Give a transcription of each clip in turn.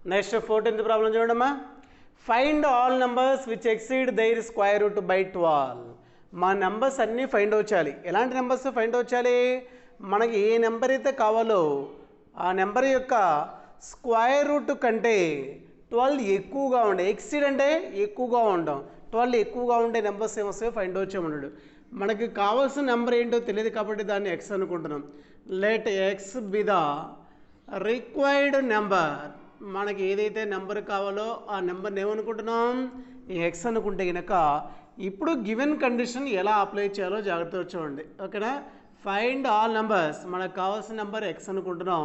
Next 14th problem చూడమ్మా. Find all numbers which exceed their square root by 12. మా numbers అన్నీ find out చేయాలి. ఎలాంటి నెంబర్స్ ఫైండ్ అవుట్ చేయాలి? మనకి ఏ నెంబర్ అయితే కావాలో ఆ నెంబర్ యొక్క స్క్వేర్ రూట్ కంటే 12 ఎక్కువగా ఉండే, ఎక్సీడ్ అంటే ఎక్కువగా ఉండడం, 12 ఎక్కువగా ఉండే నెంబర్స్ ఏమొస్తాయో ఫైండ్ అవుట్ చేయమన్నాడు. మనకి కావాల్సిన నెంబర్ ఏంటో తెలియదు కాబట్టి దాన్ని ఎక్స్ అనుకుంటున్నాం. Let X be the required number. మనకి ఏదైతే నెంబర్ కావాలో ఆ నెంబర్ని ఏమనుకుంటున్నాం? ఎక్స్ అనుకుంటే కనుక ఇప్పుడు గివెన్ కండిషన్ ఎలా అప్లై చేయాలో జాగ్రత్తగా చూడండి. ఓకేనా? Find all numbers. మనకు కావాల్సిన నెంబర్ ఎక్స్ అనుకుంటున్నాం.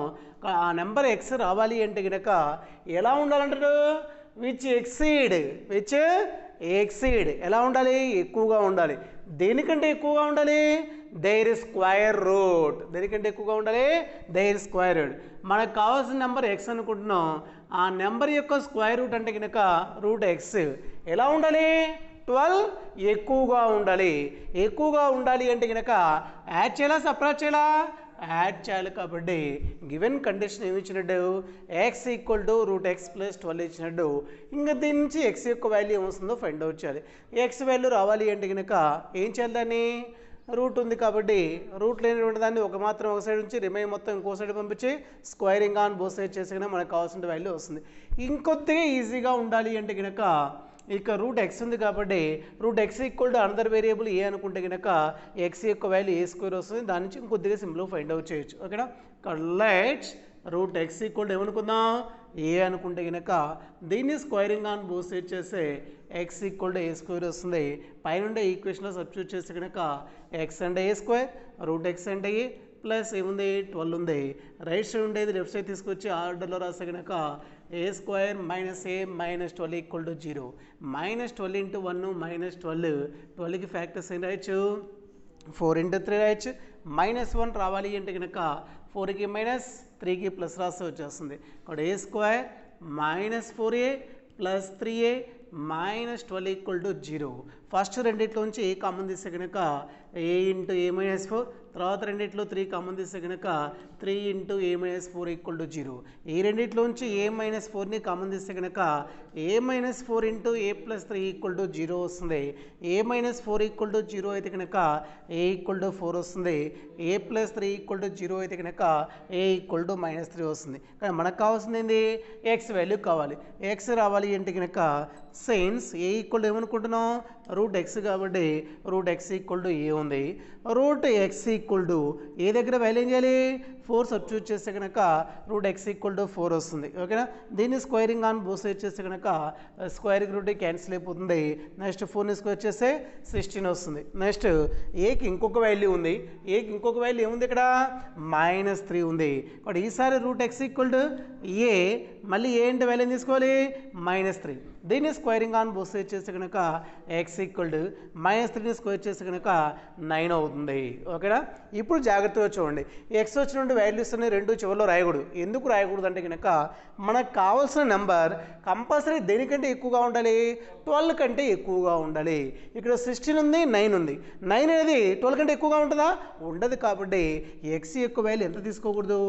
ఆ నెంబర్ ఎక్స్ రావాలి అంటే కనుక ఎలా ఉండాలంటారు? విచ్ ఎక్సీడ్ ఎలా ఉండాలి? ఎక్కువగా ఉండాలి. దేనికంటే ఎక్కువగా ఉండాలి? Their square root. దేనికంటే ఎక్కువగా ఉండాలి? Their square root. మనకు కావాల్సిన నెంబర్ ఎక్స్ అనుకుంటున్నాం. ఆ నెంబర్ యొక్క స్క్వేర్ రూట్ అంటే కనుక రూట్ ఎక్స్. ఎలా ఉండాలి? 12 ఎక్కువగా ఉండాలి. ఎక్కువగా ఉండాలి అంటే కనుక యాడ్ చేయాలా సపరేట్ చేయాలా? యాడ్ చేయాలి. కాబట్టి గివెన్ కండిషన్ ఏమి ఇచ్చినట్టు? X equal to root x plus 12 ఇచ్చినట్టు. ఇంకా దీని నుంచి ఎక్స్ యొక్క వాల్యూ ఏమొస్తుందో ఫైండ్ అవుట్ చేయాలి. ఎక్స్ వాల్యూ రావాలి అంటే కనుక ఏం చేయాలి? దాన్ని రూట్ ఉంది కాబట్టి రూట్ లేనిటువంటి దాన్ని ఒక సైడ్ నుంచి రిమైన్ మొత్తం ఇంకో సైడ్ పంపించి స్క్వేరింగ్ ఆన్ బోత్ సైడ్ చేసినా మనకు కావాల్సిన వాల్యూ వస్తుంది. ఇంకొద్దిగా ఈజీగా ఉండాలి అంటే కనుక ఇక రూట్ ఎక్స్ ఉంది కాబట్టి root x equal to another variable a అనుకుంటే కనుక ఎక్స్ యొక్క వాల్యూ ఏ స్క్వేర్ వస్తుంది. దాని నుంచి ఇంకొద్దిగా సింపుల్గా ఫైండ్ అవుట్ చేయొచ్చు. ఓకేనా? Let's root x equal to ఏమనుకుందాం? ఏ అనుకుంటే కనుక దీన్ని స్క్వేరింగ్ ఆన్ బోత్ సైడ్ చేస్తే x equal to a square వస్తుంది. పైన ఈక్వేషన్లో సబ్స్టిట్యూట్ చేస్తే కనుక ఎక్స్ అంటే ఏ స్క్వేర్, రూట్ ఎక్స్ అంటే ఏ ప్లస్ ఏముంది? 12 ఉంది. రైట్ సైడ్ ఉండేది లెఫ్ట్ సైడ్ తీసుకొచ్చి ఆర్డర్లో రాస్తే కనుక a square minus a minus 12 equal to 0. -12 into 1 -12. 12కి ఫ్యాక్టర్స్ ఏం రాయొచ్చు? 4 ఇంటూ 3 రాయొచ్చు. -1 రావాలి అంటే కనుక 4కి మైనస్ 3కి ప్లస్ రాస్తే వచ్చేస్తుంది. ఇక్కడ a square -4a plus 3a -12 equal to 0. First రెండిట్లోంచి ఏ కామన్ తీస్తే కనుక ఏ ఇంటూ ఏ మైనస్ 4, తర్వాత రెండిట్లో 3 కామన్ తీస్తే కనుక 3 into a minus 4 equal to 0. ఈ రెండిట్లోంచి ఏ మైనస్ 4ని కామన్ తీస్తే కనుక a minus 4 into a plus 3 equal to 0 వస్తుంది. ఏ మైనస్ 4 ఈక్వల్ టు 0 అయితే కనుక ఏ ఈక్వల్ టు 4 వస్తుంది. ఏ ప్లస్ 3 ఈక్వల్ టు 0 అయితే కనుక ఏ ఈక్వల్ టు -3 వస్తుంది. కానీ మనకు కావాల్సింది ఏంది? ఎక్స్ వాల్యూ కావాలి. ఎక్స్ రావాలి అంటే కనుక సిన్స్ ఏ ఈక్వల్ టు ఏమనుకుంటున్నాం? రూట్ ఎక్స్ కాబట్టి root x equal to a ఉంది. Root x equal to a దగ్గర వాల్యూ ఏం చేయాలి? 4 సబ్స్టిట్యూట్ చేస్తే కనుక రూట్ ఎక్స్ ఈక్వల్ టు 4 వస్తుంది. ఓకేనా? దీన్ని స్క్వేరింగ్ ఆన్ బోత్ సైడ్ చేస్తే కనుక స్క్వేరింగ్ రూట్ క్యాన్సిల్ అయిపోతుంది. నెక్స్ట్ 4ని స్క్వేర్ చేస్తే 16 వస్తుంది. నెక్స్ట్ ఏకి ఇంకొక వాల్యూ ఉంది. ఏకి ఇంకొక వాల్యూ ఏముంది? ఇక్కడ -3 ఉంది. కాబట్టి ఈసారి రూట్ ఎక్స్ ఈక్వల్ టు ఏ, మళ్ళీ ఏ అంటే వాల్యూ తీసుకోవాలి? -3. దీన్ని స్క్వేరింగ్ ఆన్ బోత్ సైడ్ చేస్తే కనుక ఎక్స్ ఈక్వల్ టు -3ని స్క్వేర్ చేస్తే కనుక 9 అవుతుంది. ఓకేనా? ఇప్పుడు జాగ్రత్తగా చూడండి. ఎక్స్ వచ్చినటువంటి వాల్యూస్ అన్ని రెండు చివరిలో రాయకూడదు. ఎందుకు రాయకూడదు అంటే కనుక మనకు కావాల్సిన నెంబర్ కంపల్సరీ దేనికంటే ఎక్కువగా ఉండాలి? 12 కంటే ఎక్కువగా ఉండాలి. ఇక్కడ 16 ఉంది, 9 ఉంది. 9 అనేది 12 కంటే ఎక్కువగా ఉంటుందా? ఉండదు. కాబట్టి ఎక్స్ యొక్క వాల్యూ ఎంత తీసుకోకూడదు?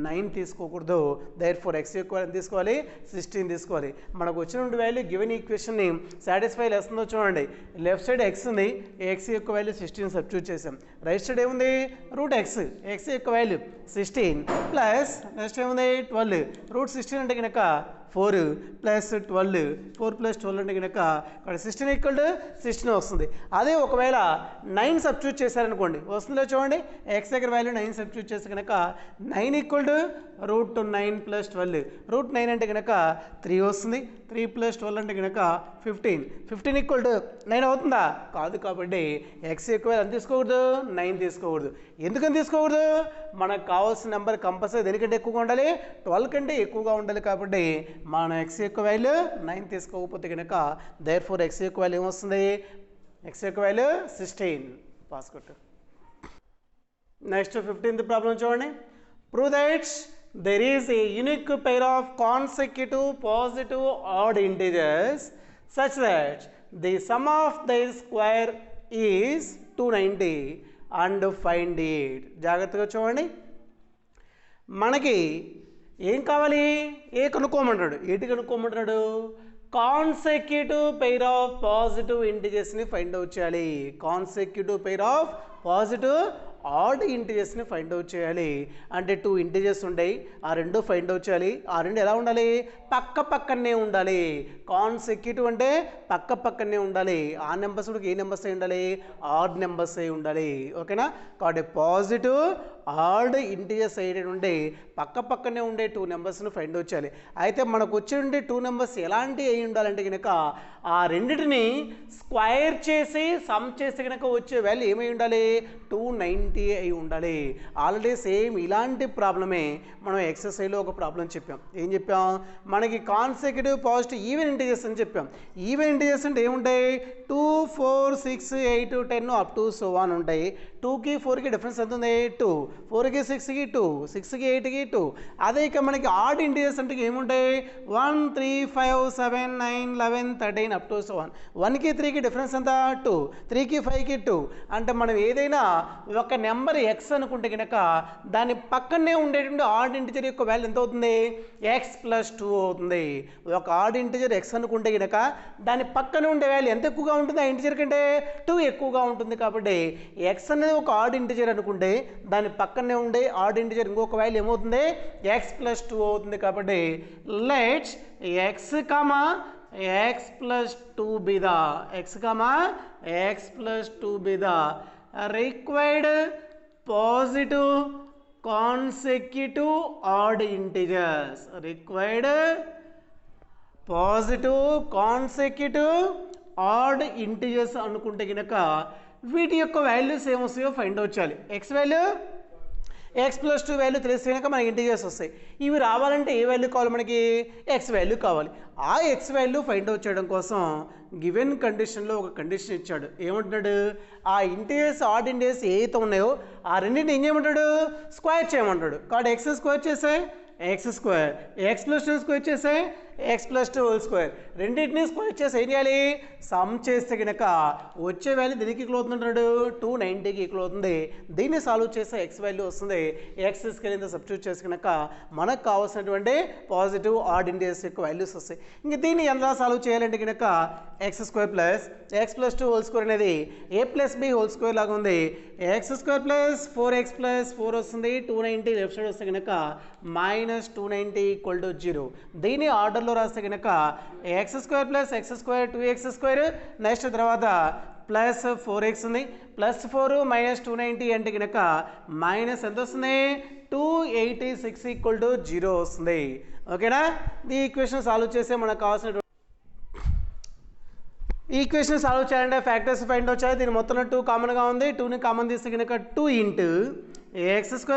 9 తీసుకోకూడదు. దేర్ఫోర్ ఎక్స్ యొక్క వాల్యూ ఎంత తీసుకోవాలి? 16 తీసుకోవాలి. మనకు వచ్చినటువంటి వాల్యూ గివెన్ ఈక్వేషన్ని సాటిస్ఫై చేస్తుందో చూడండి. లెఫ్ట్ సైడ్ ఎక్స్ ఉంది, ఎక్స్ యొక్క వాల్యూ 16 సబ్స్టిట్యూట్ చేసాం. రైట్ సైడ్ ఏముంది? రూట్ ఎక్స్, ఎక్స్ యొక్క వాల్యూ 16 ప్లస్ నెక్స్ట్ ఏముంది? 12. రూట్ 16 అంటే కనుక 4 ప్లస్ 12, 4 ప్లస్ 12 అంటే కనుక ఇక్కడ 16 ఈక్వల్ టు 16 వస్తుంది. అదే ఒకవేళ 9 సబ్స్టిట్యూట్ చేశారనుకోండి, వస్తుందో చూడండి. ఎక్స్ దగ్గర వాల్యూ 9 సబ్స్టిట్యూట్ చేస్తే కనుక 9 equal to root 9 plus 12. Root 9 అంటే కనుక 3 వస్తుంది. 3 ప్లస్ 12 అంటే కనుక 15. 15 ఈక్వల్ టు 9 అవుతుందా? కాదు. కాబట్టి ఎక్స్ ఎక్కువ ఎంత తీసుకోకూడదు? 9 తీసుకోకూడదు. ఎందుకని తీసుకోకూడదు? మనకు కావాల్సిన నెంబర్ కంపల్సరీ దేనికంటే ఎక్కువగా ఉండాలి? 12 కంటే ఎక్కువగా ఉండాలి. కాబట్టి మన ఎక్స్ యొక్క వాల్యూ 9 తీసుకోకపోతే కనుక దేర్ఫోర్ ఎక్స్ యొక్క వాల్యూ ఏమొస్తుంది? ఎక్స్ యొక్క వాల్యూ 16. పాస్ కొట్టు. నెక్స్ట్ 15th ప్రాబ్లం చూడండి. Prove that there is a unique pair of consecutive positive odd integers such that the sum of their square is 290 and find it. జాగ్రత్తగా చూడండి. మనకి ఏం కావాలి? ఏ కనుక్కోమంటాడు. ఏంటి కనుక్కోమంటున్నాడు? కాన్సెక్యూటివ్ పెయిర్ ఆఫ్ పాజిటివ్ ఇంటిజర్స్ని ఫైండ్ అవుట్ చేయాలి. Consecutive pair of positive odd ఇంటిజర్స్ని ఫైండ్ అవుట్ చేయాలి. అంటే 2 ఇంటిజర్స్ ఉంటాయి, ఆ రెండు ఫైండ్ అవుట్ చేయాలి. ఆ రెండు ఎలా ఉండాలి? పక్క పక్కనే ఉండాలి. కాన్సెక్యూటివ్ అంటే పక్క పక్కనే ఉండాలి. ఆ నెంబర్స్ కూడా ఏ నెంబర్స్ అయి ఉండాలి? ఆడ్ నెంబర్స్ అయి ఉండాలి. ఓకేనా? కాబట్టి పాజిటివ్ ఆడ్ ఇంటిజర్స్ అయ్యే ఉండే పక్క పక్కనే ఉండే 2 నెంబర్స్ని ఫైండ్ అవుట్ చేయాలి. అయితే మనకు వచ్చే 2 నెంబర్స్ ఎలాంటి అయి ఉండాలంటే కనుక ఆ రెండింటిని స్క్వైర్ చేసి సమ్ చేస్తే కనుక వచ్చే వాల్యూ ఏమై ఉండాలి? 290 అయి ఉండాలి. ఆల్రెడీ సేమ్ ఇలాంటి ప్రాబ్లమే మనం ఎక్సర్సైజ్లో ఒక ప్రాబ్లం చెప్పాం. ఏం చెప్పాం? మనకి కాన్సెక్యూటివ్ పాజిటివ్ ఈవెన్ ఇంటిజర్స్ అని చెప్పాం. ఈవెన్ ఇంటిజర్స్ అంటే ఏముంటాయి? 2, 4, 6, 8, 10 అప్ టు సో ఆన్ ఉంటాయి. 2కి 4కి డిఫరెన్స్ ఎంత ఉంది? 2. 4కి 6కి 2, 6కి 8కి 2. అదే ఇక మనకి ఆడ్ ఇంటిజర్స్ అంటే ఏముంటాయి? 1, 3, 5, 7, 9, 11, 13 అప్ టు సో ఆన్. 1కి 3కి డిఫరెన్స్ ఎంత? 2. 3కి 5కి 2. అంటే మనం ఏదైనా ఒక నెంబర్ ఎక్స్ అనుకుంటే కనుక దాని పక్కనే ఉండేటువంటి ఆడ్ ఇంటిజర్ యొక్క వాల్యూ ఎంత అవుతుంది? x+2 అవుతుంది. ఒక ఆడ్ ఇంటిజర్ ఎక్స్ అనుకుంటే కనుక దాని పక్కన ఉండే వాల్యూ ఎంత ఎక్కువగా ఉంటుంది? ఆ ఇంటిజర్ కంటే 2 ఎక్కువగా ఉంటుంది. కాబట్టి ఎక్స్ అనేది ఒక ఆడ్ ఇంటిజర్ అనుకుంటే దాని పక్కనే ఉండే ఆడ్ ఇంటిజర్ ఇంకొక వాల్యూ ఏమవుతుంది? x+2 అవుతుంది. కాబట్టి let's x+2 be the x+2 be the required positive consecutive odd integers. Required positive consecutive odd integers అనుకుంటే కనుక వీటి యొక్క వాల్యూస్ ఏమొస్తాయో ఫైండ్ అవుట్ చేయాలి. ఎక్స్ వాల్యూ x+2 వాల్యూ తెలిస్తే కనుక మనకి ఇంటిజర్స్ వస్తాయి. ఇవి రావాలంటే ఏ వాల్యూ కావాలి? మనకి ఎక్స్ వాల్యూ కావాలి. ఆ ఎక్స్ వాల్యూ ఫైండ్ అవుట్ చేయడం కోసం గివెన్ కండిషన్లో ఒక కండిషన్ ఇచ్చాడు. ఏమంటున్నాడు? ఆ ఇంటిజర్స్ ఆడ్ ఇంటిజర్స్ ఏవైతే ఉన్నాయో ఆ రెండింటిని ఏం చేయమంటాడు? స్క్వేర్ చేయమంటాడు. కాబట్టి ఎక్స్ స్క్వేర్ చేసే x2, x+2 స్క్వేర్ చేసే x+2 హోల్ స్క్వేర్. రెండింటిని స్క్వేర్ చేసి ఏం చేయాలి? సమ్ చేస్తే కనుక వచ్చే వాల్యూ దీనికి ఈక్వల్ అవుతుందంటాడు? 290కి ఈక్వల్ అవుతుంది. దీన్ని సాల్వ్ చేస్తే ఎక్స్ వాల్యూ వస్తుంది. ఎక్స్ స్కేల్ సబ్స్టిట్యూట్ చేసి కనుక మనకు కావాల్సినటువంటి పాజిటివ్ ఆడ్ ఇంటిజర్స్ యొక్క వాల్యూస్ వస్తాయి. ఇంక దీన్ని ఎలా సాల్వ్ చేయాలంటే కనుక x² + x+2 హోల్ స్క్వేర్ అనేది a+b హోల్ స్క్వేర్ లాగా ఉంది. x² + 4x + 4 వస్తుంది. 290 లెఫ్ట్ సైడ్ వస్తే కనుక -290 = 0. దీని ఆర్డర్లో రాస్తే కనుక x² + x² 2x² నెక్స్ట్ తర్వాత ప్లస్ 4x ఉంది. +4 -290 అంటే కనుక మైనస్ ఎంత వస్తుంది? 286 = 0 వస్తుంది. ఓకేనా? ఈ ఈక్వేషన్ సాల్వ్ చేస్తే మనకు కావాల్సిన ఈక్వేషన్ సాల్వ్ చేయాలంటే ఫ్యాక్టర్స్ ఫైండ్ అవుట్ చేయాలి. దీని మొత్తం 2 కామన్గా ఉంది. 2ని కామన్ తీస్తే కనుక 2 × x² +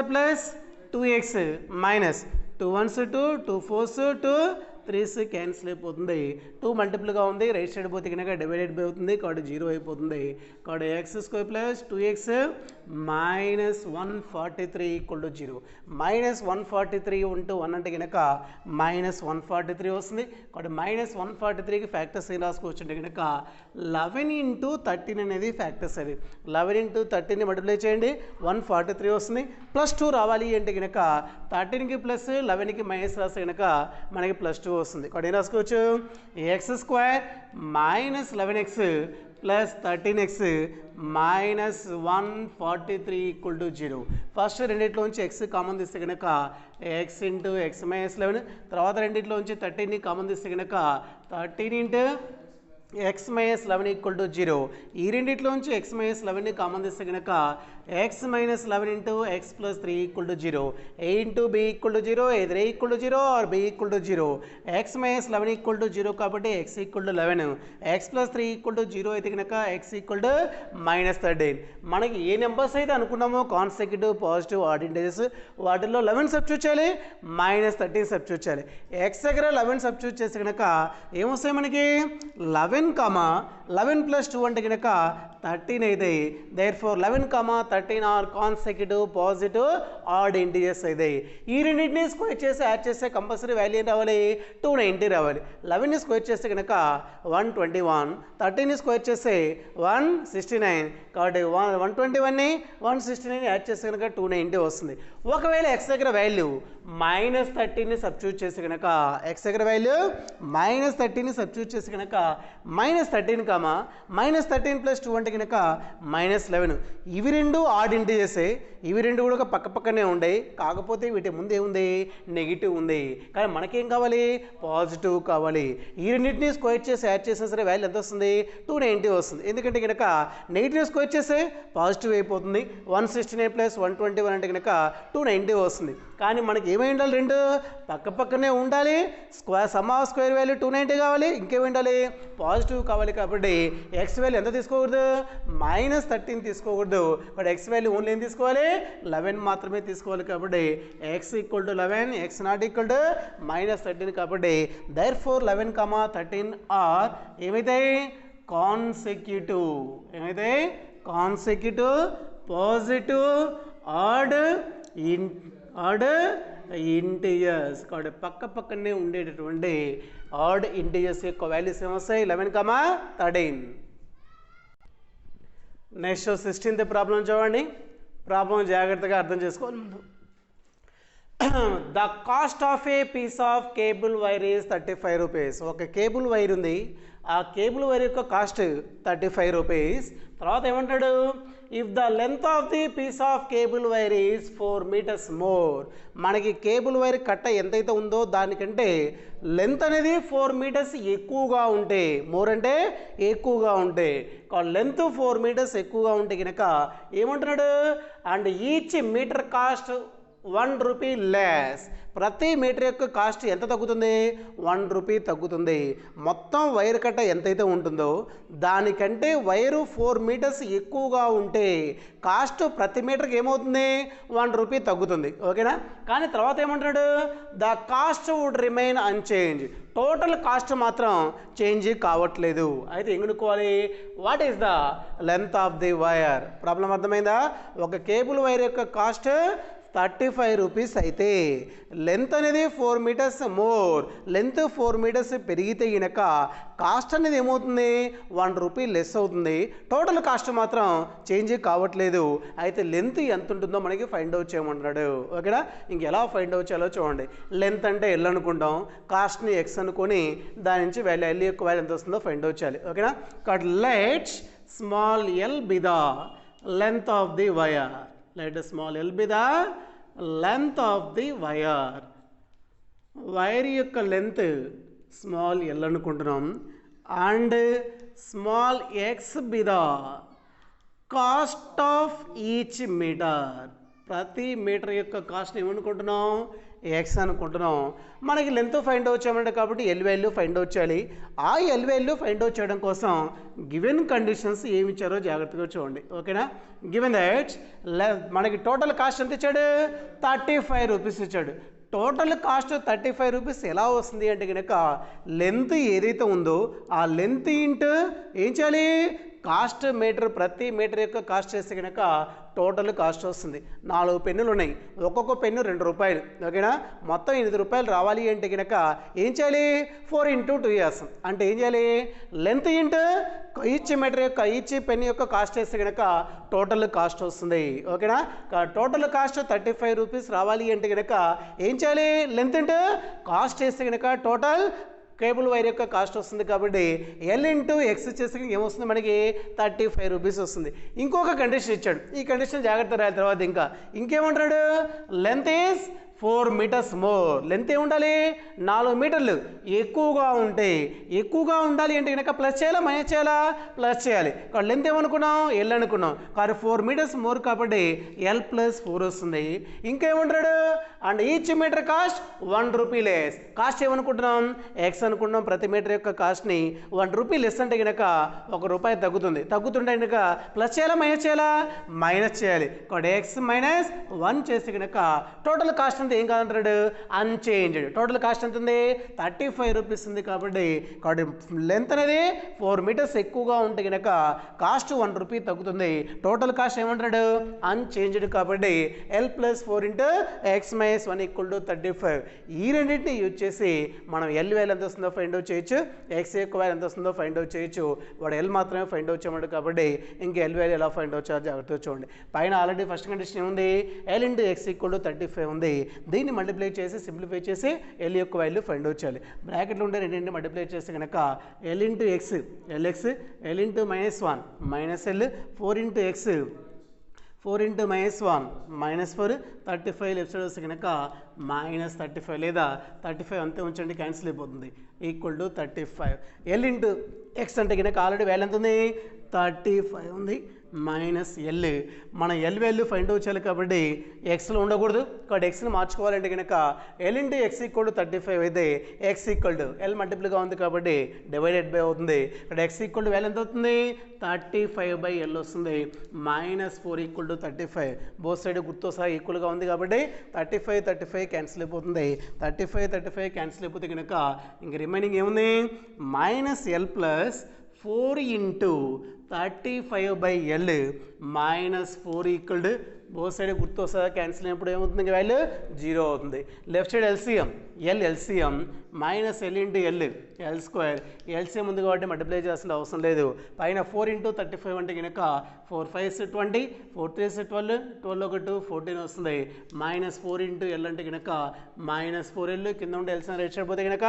2x minus 2 1s 2, 2 4s 2, 3s cancel అయిపోతుంది. 2 మల్టిపుల్గా ఉంది. రైట్ సైడ్ పోతే కనుక డివైడెడ్ బై అవుతుంది. కాబట్టి 0 అయిపోతుంది. కాబట్టి x² + 2x -143 = 0. -143 × 1 అంటే కనుక -143 వస్తుంది. కాబట్టి -143కి ఫ్యాక్టర్స్ ఏం రాసుకోవచ్చు అంటే కనుక 11 × 13 అనేది ఫ్యాక్టర్స్ అది. 11 × 13ని మల్టిప్లై చేయండి, 143 వస్తుంది. +2 రావాలి అంటే కనుక 13కి ప్లస్ 11కి మైనస్ రాస్తే కనుక మనకి +2 వస్తుంది. కాబట్టి ఏం రాసుకోవచ్చు? x² - 11x + 13x -143 = 0. First రెండిట్లోంచి x common తీస్తే కనుక x × x - 11, తర్వాత రెండిట్లోంచి 13ని కామన్ తీస్తే కనుక 13 × x - 11 = 0. ఈ రెండిట్లోంచి x - 11ని కామన్ తీస్తే కనుక x - 11 × x + 3 = 0. a × b = 0, either a = 0 or b = 0. x - 11 = 0 కాబట్టి x = 11. x + 3 = 0 అయితే కనుక x = -13. మనకి ఏ నెంబర్స్ అయితే అనుకున్నామో కాన్సెక్యూటివ్ పాజిటివ్ ఆడ్ ఇంటిజర్స్ వాటిల్లో 11 సబ్స్టిట్యూట్ చేయాలి, -13 సబ్స్టిట్యూట్ చేయాలి. x దగ్గర 11 సబ్స్టిట్యూట్ చేస్తే కనుక ఏమొస్తాయి మనకి? 11, 11 + 2 అంటే కనుక 13 అయితే therefore 11, 13 are consecutive positive odd integers అయితే. ఈ రెండింటిని స్క్వేర్ చేసి యాడ్ చేస్తే కంపల్సరీ వాల్యూ ఏం రావాలి? 290 రావాలి. 11ని స్క్వేర్ చేస్తే కనుక 121, 13ని స్క్వేర్ చేస్తే 169. కాబట్టి 121ని 169 యాడ్ చేస్తే కనుక 290 వస్తుంది. ఒకవేళ x దగ్గర వాల్యూ -13ని సబ్స్టిట్యూట్ చేసి కనుక ఎక్స్ దగ్గర వాల్యూ -13ని సబ్స్టిట్యూట్ చేసి కనుక -13 కామా -13 + 2 అంటే కనుక -11. ఇవి రెండు ఆడ్ ఇంటిజర్సే, ఇవి రెండు కూడా పక్క పక్కనే ఉండే, కాకపోతే వీటి ముందు ఏముంది నెగిటివ్ ఉంది. కానీ మనకేం కావాలి పాజిటివ్ కావాలి. ఈ రెండింటిని స్క్వేర్ చేసి యాడ్ చేసినా సరే వాల్యూ ఎంత వస్తుంది 290 వస్తుంది. ఎందుకంటే కనుక నెగిటివ్ స్క్వేర్ చేస్తే పాజిటివ్ అయిపోతుంది. 169 + 121 అంటే కనుక 290 వస్తుంది. కానీ మనకి ఏమై ఉండాలి రెండు పక్క పక్కనే ఉండాలి. సమ్ ఆఫ్ స్క్వేర్ వాల్యూ 290 కావాలి, ఇంకేమి ఉండాలి పాజిటివ్ కావాలి. కాబట్టి ఎక్స్ వాల్యూ ఎంత తీసుకోకూడదు -13 తీసుకోకూడదు. బట్ ఎక్స్ వాల్యూ ఓన్లీ ఏం తీసుకోవాలి 11 మాత్రమే తీసుకోవాలి. కాబట్టి ఎక్స్ = 11, ఎక్స్ నాట్ = -13. కాబట్టి therefore 11, 13 ఆర్ ఏమైతాయి కాన్సెక్యూటివ్. ఏమైతాయి కాన్సెక్యూటివ్, పాజిటివ్, ఆడ్ ఇంటిజర్స్. కాబట్టి పక్క పక్కనే ఉండేటటువంటి ఆడ్ ఇంటిజర్స్ యొక్క వాల్యూస్ ఏమొస్తాయి 11, 13. నెక్స్ట్ 16th ప్రాబ్లం చూడండి. ప్రాబ్లం జాగ్రత్తగా అర్థం చేసుకోవాలి. The cost of a piece of cable wire is 35 rupees. ఒక కేబుల్ వైర్ ఉంది, ఆ కేబుల్ వైర్ యొక్క కాస్ట్ 35 రూపీస్. తర్వాత ఏమంటాడు if the length of the piece of cable wire is 4 metres more. మనకి కేబుల్ వైర్ కట్ట ఎంతైతే ఉందో దానికంటే లెంత్ అనేది 4 మీటర్స్ ఎక్కువగా ఉంటే, మోర్ అంటే ఎక్కువగా ఉంటే, లెంత్ 4 మీటర్స్ ఎక్కువగా ఉంటే కనుక ఏమంటున్నాడు and each metre cost 1 rupee less. ప్రతి మీటర్ యొక్క కాస్ట్ ఎంత తగ్గుతుంది 1 రూపీ తగ్గుతుంది. మొత్తం వైర్ కట్ట ఎంతైతే ఉంటుందో దానికంటే వైరు 4 మీటర్స్ ఎక్కువగా ఉంటే కాస్ట్ ప్రతి మీటర్కి ఏమవుతుంది 1 రూపీ తగ్గుతుంది. ఓకేనా. కానీ తర్వాత ఏమంటాడు the cost would remain unchanged. Total cost మాత్రం చేంజ్ కావట్లేదు. అయితే ఎన్నుకోవాలి what is the length of the wire. Problem అర్థమైందా. ఒక కేబుల్ వైర్ యొక్క కాస్ట్ 35 రూపీస్ అయితే లెంత్ అనేది 4 మీటర్స్ మోర్, లెంత్ 4 మీటర్స్ పెరిగితే గనక కాస్ట్ అనేది ఏమవుతుంది 1 రూపీ లెస్ అవుతుంది. టోటల్ కాస్ట్ మాత్రం చేంజ్ కావట్లేదు. అయితే లెంత్ ఎంత ఉంటుందో మనకి ఫైండ్ అవుట్ చేయమంటున్నాడు. ఓకేనా. ఇంక ఎలా ఫైండ్ అవుట్ చేయాలో చూడండి. లెంత్ అంటే ఎల్ అనుకుంటాం, కాస్ట్ని ఎక్స్ అనుకొని దాని నుంచి వాల్యూ ఎల్ యొక్క వాల్యూ ఎంత వస్తుందో ఫైండ్ అవుట్ చేయాలి. ఓకేనా. కాబట్టి let small l be the length of the wire. Let small l be the length of the wire. Wire యొక్క లెంత్ స్మాల్ ఎల్ అనుకుంటున్నాం and small x be the cost of each metre. ప్రతి metre యొక్క cost ఏమనుకుంటున్నాం x అనుకుంటున్నాం. మనకి length find out చేయమంటే కాబట్టి L value find out చేయాలి. ఆ ఎల్ వాల్యూ ఫైండ్ అవుట్ చేయడం కోసం గివెన్ కండిషన్స్ ఏమి ఇచ్చారో జాగ్రత్తగా చూడండి. ఓకేనా. గివెన్ దట్ మనకి టోటల్ కాస్ట్ ఎంత ఇచ్చాడు 35 రూపీస్ ఇచ్చాడు. టోటల్ కాస్ట్ 35 రూపీస్ ఎలా వస్తుంది అంటే కనుక లెంత్ ఏదైతే ఉందో ఆ లెంత్ ఇంటూ ఏం చేయాలి కాస్ట్ మీటర్, ప్రతి మీటర్ యొక్క కాస్ట్ చేస్తే కనుక టోటల్ కాస్ట్ వస్తుంది. 4 పెన్నులు ఉన్నాయి, ఒక్కొక్క పెన్ను 2 రూపాయలు. ఓకేనా. మొత్తం 8 రూపాయలు రావాలి అంటే కనుక ఏం చేయాలి 4 × 2 ఇయర్స్ అంటే ఏం చేయాలి లెంత్ ఇంటూ ఈచ్ మీటర్ యొక్క ఈచ్ పెన్ యొక్క కాస్ట్ వేస్తే కనుక టోటల్ కాస్ట్ వస్తుంది. ఓకేనా. టోటల్ కాస్ట్ 35 రూపీస్ రావాలి అంటే కనుక ఏం చేయాలి లెంత్ ఇంటూ కాస్ట్ వేస్తే కనుక టోటల్ కేబుల్ వైర్ యొక్క కాస్ట్ వస్తుంది. కాబట్టి ఎల్ ఇంటూ ఎక్స్ చేస్తే ఏమొస్తుంది మనకి 35 రూపీస్ వస్తుంది. ఇంకొక కండిషన్ ఇచ్చాడు, ఈ కండిషన్ జాగ్రత్త రాయాలి. తర్వాత ఇంకేమంటాడు length is 4 metres more. Length ఏముండాలి 4 మీటర్లు ఎక్కువగా ఉంటే, ఎక్కువగా ఉండాలి అంటే కనుక ప్లస్ చేయాలా మైనస్ చేయాలా ప్లస్ చేయాలి. కాబట్టి లెంత్ ఏమనుకున్నాం ఎల్ అనుకున్నాం, కానీ 4 మీటర్స్ మోర్ కాబట్టి ఎల్ + 4 వస్తుంది. ఇంకేమంటాడు and each metre cost 1 rupee less. Cost ఏమనుకుంటున్నాం ఎక్స్ అనుకుంటున్నాం. ప్రతి మీటర్ యొక్క కాస్ట్ని 1 రూపీ లెస్ అంటే కనుక 1 రూపాయి తగ్గుతుంది. తగ్గుతుంటే కనుక ప్లస్ చేయాలా మైనస్ చేయాలా మైనస్ చేయాలి. కాబట్టి ఎక్స్ - 1 చేస్తే కనుక టోటల్ కాస్ట్ ఏం కాదంటాడు అన్చేంజ్డ్. టోటల్ కాస్ట్ ఎంత ఉంది 35 రూపీస్ ఉంది. కాబట్టి లెంత్ అనేది 4 మీటర్స్ ఎక్కువగా ఉంటే కనుక కాస్ట్ 1 రూపీ తగ్గుతుంది. టోటల్ కాస్ట్ ఏమంటాడు అన్చేంజ్డ్. కాబట్టి ఎల్ + 4 × x - 1 = 35. ఈ రెండింటిని యూజ్ చేసి మనం ఎల్ వాల్యూ ఎంత వస్తుందో ఫైండ్ అవుట్ చేయొచ్చు, ఎక్స్ యొక్క వాల్యూ ఎంత వస్తుందో ఫైండ్ అవుట్ చేయొచ్చు. వాడు ఎల్ మాత్రమే ఫైండ్ అవుట్ చేయమంటాడు. కాబట్టి ఇంకా ఎల్ వాల్యూ ఎలా ఫైండ్ అవుట్ చేయాలో జాగ్రత్తగా చూడండి. పైన ఆల్రెడీ ఫస్ట్ కండిషన్ ఏముంది ఎల్ × x = 35 ఉంది. దీన్ని మల్టిప్లై చేసి సింప్లిఫై చేసి ఎల్ యొక్క వాల్యూ ఫైండ్ అవుట్ చేయాలి. బ్రాకెట్లో ఉండే రెండింటిని మల్టిప్లై చేస్తే కనుక L into X LX, L into -1 -L, 4 into X 4 into -1 -4, 35 left side వస్తే కనుక -35 లేదా 35 అంతే ఉంచండి, క్యాన్సిల్ అయిపోతుంది, equal to 35. L into X అంటే కనుక ఆల్రెడీ వాల్యూ ఎంత ఉంది 35 ఉంది, -L. మన ఎల్ వాల్యూ ఫైండ్ అవుట్ చేయాలి కాబట్టి ఎక్స్లో ఉండకూడదు కాబట్టి ఎక్స్ని మార్చుకోవాలంటే కనుక L into X equal to 35 అయితే ఎక్స్ ఈక్వల్ టు ఎల్ మల్టిపుల్గా ఉంది కాబట్టి డివైడెడ్ బై అవుతుంది. ఇక్కడ ఎక్స్ ఈక్వల్ టు వాల్యూ ఎంత అవుతుంది 35/L వస్తుంది, -4 ఈక్వల్ టు 35. బోత్ సైడ్ గుర్తు సహా ఈక్వల్గా ఉంది కాబట్టి 35 క్యాన్సిల్ అయిపోతుంది, 35 క్యాన్సిల్ అయిపోతే కనుక ఇంక రిమైనింగ్ ఏముంది -L plus 4 into 35/L -4 equal to both side గుర్తు వస్తుందా క్యాన్సిల్ అయినప్పుడు ఏమవుతుంది వాల్యూ 0 అవుతుంది. Left side LCM LCM -L into L square, LCM ఉంది కాబట్టి మల్టిప్లై చేయాల్సిన అవసరం లేదు. పైన 4 ఇంటూ 35 అంటే కనుక 4 5 20, 4 3 12, 12 ఒక 2 14 వస్తుంది, -4 ఇంటూ ఎల్ అంటే కనుక -4L, కింద ఉంటే ఎల్సిఎం రైట్ సైడ్ పోతే కనుక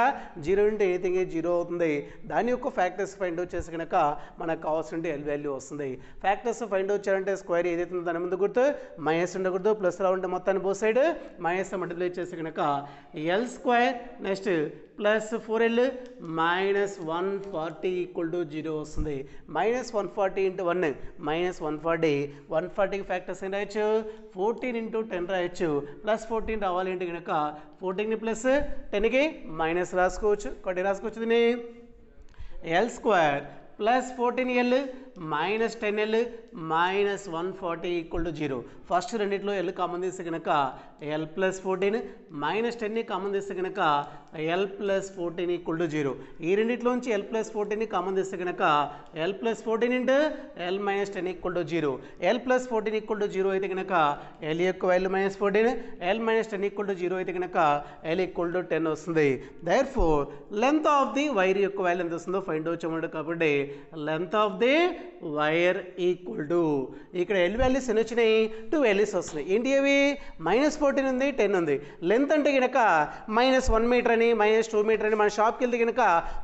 0 ఇంటూ ఎనీథింగ్ 0 అవుతుంది. దాని యొక్క ఫ్యాక్టర్స్ ఫైండ్ అవుట్ చేసి కనుక మనకు కావాల్సిన ఎల్ వాల్యూ వస్తుంది. ఫ్యాక్టర్స్ ఫైండ్ అవుట్ చేయాలంటే స్క్వేర్ ఏదైతే ఉందో దాని ముందు గుర్తు మైనస్ ఉండకూడదు, ప్లస్ రా ఉంటే మొత్తాన్ని బోత్ సైడ్ మైనస్ మల్టిప్లై చేసి కనుక L square next plus 4L -140 equal to 0 వస్తుంది. -140 ఇంటూ 1 -140, 140కి ఫ్యాక్టర్స్ ఏం రాయొచ్చు 14 ఇంటూ 10 రాయొచ్చు, ప్లస్ 14 రావాలి అంటే కనుక 14ని ప్లస్ 10కి మైనస్ రాసుకోవచ్చు కాబట్టి రాసుకోవచ్చు దీన్ని L square plus 14L minus 10L minus 140 equal to 0. First రెండిట్లో L కామన్ తీస్తే కనుక L plus 14 minus 10ని కామన్ తీస్తే కనుక L plus 14 equal to 0. ఈ రెండిట్లోంచి L plus 14ని కామన్ తీస్తే కనుక L plus 14 into L minus 10 equal to 0. L plus 14 equal to 0 అయితే కనుక L యొక్క value minus 14, L minus 10 equal to 0 అయితే కనుక L equal to 10 వస్తుంది. Therefore length of the wire యొక్క వాల్యూ ఎంత వస్తుందో ఫైండ్ అవుట్ చేయమన్నాడు కాబట్టి length of the wire equal to ఇక్కడ L వాల్యూస్ ఎన్ని వచ్చినాయి 2 వాల్యూస్ వస్తున్నాయి. ఏంటి అవి -14 ఉంది 10 ఉంది. లెంత్ అంటే కనుక -1 మీటర్ అని -2 మీటర్ అని మన షాప్కి వెళ్తే కనుక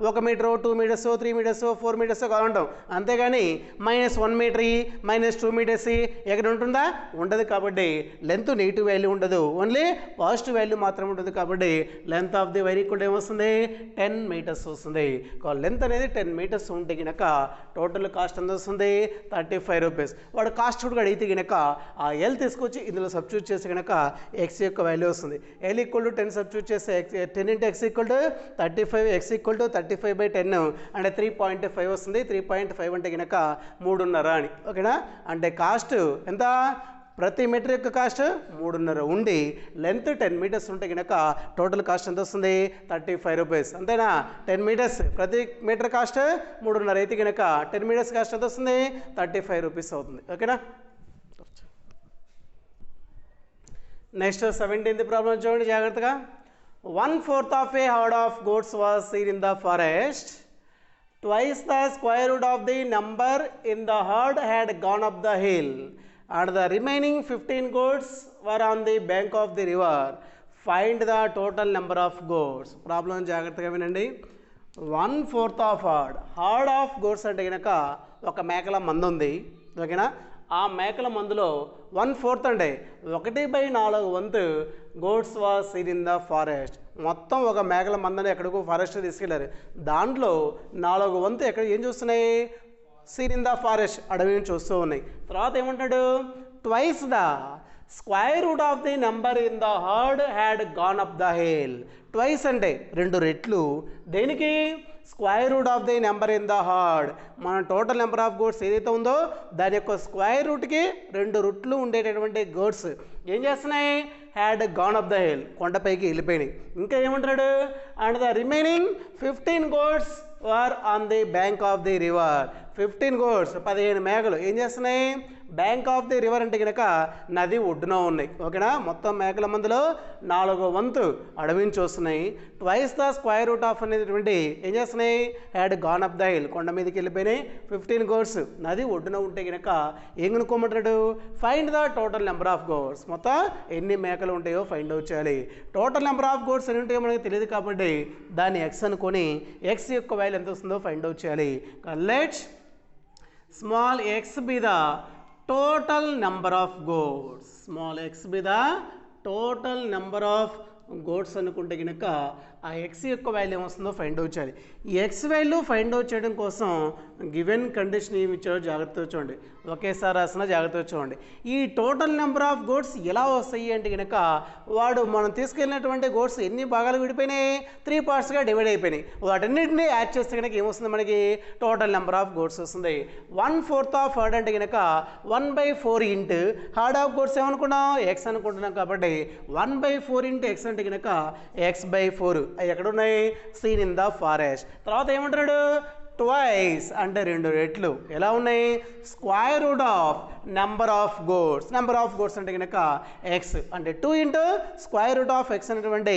1 మీటర్ 2 మీటర్స్ 3 మీటర్స్ 4 మీటర్స్ కావాలంటాం, అంతేగాని -1 మీటర్ -2 మీటర్స్ ఎక్కడ ఉంటుందా ఉండదు. కాబట్టి లెంత్ నెగిటివ్ వాల్యూ ఉండదు, ఓన్లీ పాజిటివ్ వాల్యూ మాత్రం ఉంటుంది. కాబట్టి length of the wire equal ఏమొస్తుంది 10 మీటర్స్ వస్తుంది. లెంత్ అనేది 10 మీటర్స్ ఉంటే కనుక టోటల్ కాస్ట్ ఎంత వస్తుంది 35 రూపీస్. వాడు కాస్ట్ కూడా అడిగితే కనుక ఆ ఎల్ తీసుకొచ్చి ఇందులో సబ్స్టిట్యూట్ చేస్తే కనుక ఎక్స్ యొక్క వాల్యూ వస్తుంది. ఎల్ ఈక్వల్ టు 10 సబ్స్టిట్యూట్ చేస్తే 10 into X equal to 35, X equal to 35/10 అంటే 3.5 వస్తుంది. 3.5 అంటే కనుక 3.5 అని, ఓకేనా. అంటే కాస్ట్ ఎంత ప్రతి మీటర్ యొక్క కాస్ట్ 3.5 ఉండి లెంత్ 10 మీటర్స్ ఉంటే కనుక టోటల్ కాస్ట్ ఎంత వస్తుంది 35 రూపీస్, అంతేనా. 10 మీటర్స్ ప్రతి మీటర్ కాస్ట్ 3.5 అయితే కనుక 10 మీటర్స్ కాస్ట్ ఎంత వస్తుంది 35 రూపీస్ అవుతుంది, ఓకేనా. నెక్స్ట్ 17th ప్రాబ్లం చూడండి జాగ్రత్తగా. 1/4 of a herd of goats was seen in the forest. Twice the square root of the number in the herd had gone up the hill, and the remaining 15 goats were on the bank of the river. Find the total number of goats. Problem జాగ్రత్తగా వినండి. 1/4 of herd of goats అంటే కనుక ఒక మేకల మంద ఉంది, ఓకేనా. ఆ మేకల మందులో 1/4 అంటే 1/4 వంతు goats was seen in the forest. మొత్తం ఒక మేకల మందని ఎక్కడికో ఫారెస్ట్ తీసుకెళ్లారు, దాంట్లో 4 వంతు ఎక్కడ ఏం చూస్తున్నాయి సీన్ ఇన్ ద ఫారెస్ట్ అడవిని చూస్తూ ఉన్నాయి. తర్వాత ఏమంటాడు twice the square root of the number in the heard had gone up the hill. Twice అంటే 2 రెట్లు, దేనికి square root of the number in the heard, మన టోటల్ నెంబర్ ఆఫ్ గోడ్స్ ఏదైతే ఉందో దాని యొక్క స్క్వేర్ రూట్కి 2 రూట్లు ఉండేటటువంటి గోడ్స్ ఏం చేస్తున్నాయి had gone up the hill, కొండపైకి వెళ్ళిపోయినాయి. ఇంకా ఏమంటున్నాడు and the remaining 15 గోడ్స్ were on the bank of the river. 15 గోడ్స్ 15 మేకలు ఏం చేస్తున్నాయి బ్యాంక్ ఆఫ్ ది రివర్ అంటే కనుక నది ఒడ్డున ఉన్నాయి ఓకేనా మొత్తం మేకల మందులో 4వ వంతు అడవి నుంచి వస్తున్నాయి twice the square root of అనేటువంటి ఏం చేస్తున్నాయి had gone up the hill కొండ మీదకి వెళ్ళిపోయినాయి 15 గోడ్స్ నది ఒడ్డున ఉంటే కనుక ఏం కనుక్కోమంటాడు find the total number of goats మొత్తం ఎన్ని మేకలు ఉంటాయో ఫైండ్ అవుట్ చేయాలి టోటల్ నెంబర్ ఆఫ్ గోడ్స్ ఎన్ని ఉంటాయో మనకి తెలియదు కాబట్టి దాన్ని ఎక్స్ అనుకొని ఎక్స్ యొక్క వాల్యూ ఎంత వస్తుందో ఫైండ్ అవుట్ చేయాలి let's small x be the total number of goats small x be the total number of goats అనుకుంటే కనుక ఆ ఎక్స్ యొక్క వాల్యూ ఏమొస్తుందో ఫైండ్ అవుట్ చేయాలి ఈ ఎక్స్ వాల్యూ ఫైండ్ అవుట్ చేయడం కోసం గివెన్ కండిషన్ ఏమి ఇచ్చారో జాగ్రత్తగా చూడండి ఒకేసారి రాసిన జాగ్రత్తగా చూడండి ఈ టోటల్ నెంబర్ ఆఫ్ గోడ్స్ ఎలా వస్తాయి అంటే కనుక వాడు మనం తీసుకెళ్ళినటువంటి గోడ్స్ ఎన్ని భాగాలు విడిపోయినాయి 3 పార్ట్స్గా డివైడ్ అయిపోయినాయి వాటన్నిటిని యాడ్ చేస్తే కనుక ఏమొస్తుంది మనకి టోటల్ నెంబర్ ఆఫ్ గోడ్స్ వస్తుంది 1/4 ఆఫ్ హర్డ్ అంటే కనుక 1/4 ఇంటూ హర్డ్ ఆఫ్ గోడ్స్ ఏమనుకున్నాం ఎక్స్ అనుకుంటున్నాం కాబట్టి 1/4 ఇంటూ ఎక్స్ అంటే కనుక x/4 అవి ఎక్కడ ఉన్నాయి సీన్ ఇన్ ద ఫారెస్ట్ తర్వాత ఏమంటున్నాడు ట్వైస్ అంటే 2 రెట్లు ఎలా ఉన్నాయి square root of number of గోడ్స్ అంటే కనుక ఎక్స్ అంటే 2 into square root of X అనేటువంటి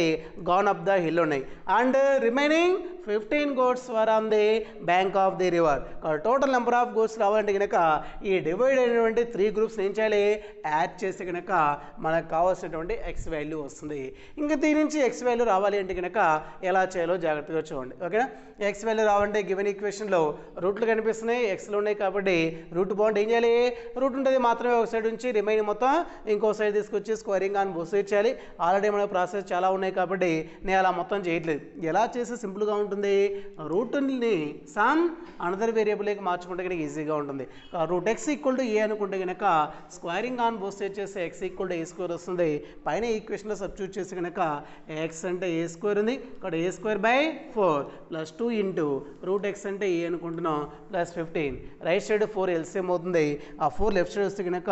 గాన్ అప్ ద హిల్ ఉన్నాయి and remaining 15 గోడ్స్ were on the bank of the river total number of గోడ్స్ రావాలంటే కనుక ఈ డివైడ్ అయినటువంటి 3 గ్రూప్స్ ఏం చేయాలి యాడ్ చేస్తే కనుక మనకు కావాల్సినటువంటి ఎక్స్ వాల్యూ వస్తుంది ఇంకా దీని నుంచి ఎక్స్ వాల్యూ రావాలి అంటే కనుక ఎలా చేయాలో జాగ్రత్తగా చూడండి ఓకేనా ఎక్స్ వాల్యూ రావాలంటే గివెన్ ఈక్వేషన్లో రూట్లు కనిపిస్తున్నాయి ఎక్స్లో ఉన్నాయి కాబట్టి రూట్ బాగుంటే ఏం చేయాలి రూట్ ఉంటుంది మాత్రమే ఒక సైడ్ నుంచి రిమైన్ మొత్తం ఇంకో సైడ్ తీసుకొచ్చి స్క్వేరింగ్ అని బోసైడ్ చేయాలి ఆల్రెడీ మన ప్రాసెస్ చాలా ఉన్నాయి కాబట్టి నేను అలా మొత్తం చేయట్లేదు ఎలా చేస్తే సింపుల్గా ఉంటుంది రూట్ని సమ్ అనదర్ వేరియబుల్కి మార్చుకుంటే కనుక ఈజీగా ఉంటుంది రూట్ ఎక్స్ ఈక్వల్ టు ఏ అనుకుంటే కనుక స్క్వేరింగ్ ఆన్ బోసైడ్ చేస్తే x equal to a square వస్తుంది పైన ఈక్వేషన్లో సబ్స్టిట్యూట్ చేసి కనుక ఎక్స్ అంటే ఏ స్క్వేర్ ఉంది ఇక్కడ a square by 4 plus 2 into root x అంటే ఏ అనుకుంటున్నాం ప్లస్ 15 రైట్ సైడ్ 4 ఎల్సిఎం అవుతుంది ఆ 4 లెఫ్ట్ సైడ్ వస్తే కనుక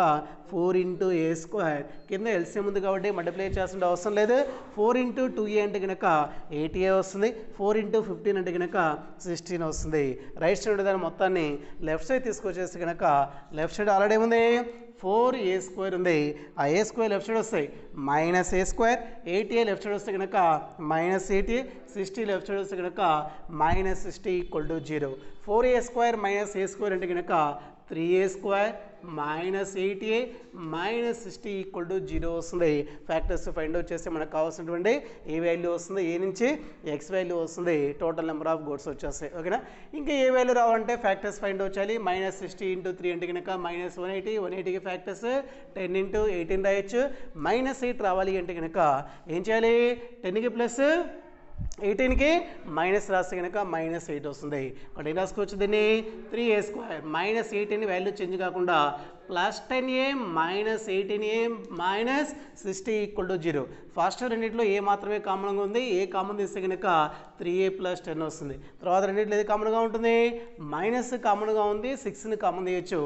4 ఇంటూ ఏ స్క్వేర్ కింద ఎల్సిఎం ఉంది కాబట్టి మల్టిప్లై చేస్తుంటే అవసరం లేదు 4 ఇంటూ 2a అంటే కనుక 8a వస్తుంది 4 ఇంటూ 15 అంటే కనుక 16 వస్తుంది రైట్ సైడ్ దాని మొత్తాన్ని లెఫ్ట్ సైడ్ తీసుకొచ్చేస్తే కనుక లెఫ్ట్ సైడ్ ఆల్రెడీ ఉంది 4a స్క్వేర్ ఉంది ఆ ఏ స్క్వేర్ లెఫ్ట్ సైడ్ వస్తాయి మైనస్ ఏ స్క్వేర్ 8a లెఫ్ట్ సైడ్ వస్తే కనుక మైనస్ 8a 60 లెఫ్ట్ సైడ్ వస్తే కనుక minus 60 equal to 0 4a square minus A square అంటే కనుక 3a square minus 8a minus 60 equal to 0 వస్తుంది ఫ్యాక్టర్స్ ఫైండ్ అవుట్ చేస్తే మనకు కావాల్సినటువంటి ఏ వాల్యూ వస్తుంది ఏ నుంచి ఎక్స్ వాల్యూ వస్తుంది టోటల్ నెంబర్ ఆఫ్ గోడ్స్ వచ్చేస్తాయి ఓకేనా ఇంకా ఏ వాల్యూ రావాలంటే ఫ్యాక్టర్స్ ఫైండ్ అవుట్ చేయాలి మైనస్ 60 ఇంటూ 3 అంటే కనుక మైనస్ 180కి ఫ్యాక్టర్స్ 10 ఇంటూ 18 రాయొచ్చు మైనస్ 8 రావాలి అంటే కనుక ఏం చేయాలి 10కి ప్లస్ 18కి మైనస్ రాస్తే కనుక మైనస్ 8 వస్తుంది ఇక్కడ ఏం రాసుకోవచ్చు దీన్ని 3a square minus 18 value change కాకుండా plus 10a minus 18a minus 60 equal to 0 first రెండింటిలో ఏ మాత్రమే కామన్గా ఉంది ఏ కామన్ తీస్తే కనుక 3a ప్లస్ 10 వస్తుంది తర్వాత రెండింటిలో ఏది కామన్గా ఉంటుంది మైనస్ కామన్గా ఉంది 6ని కామన్ తీయచ్చు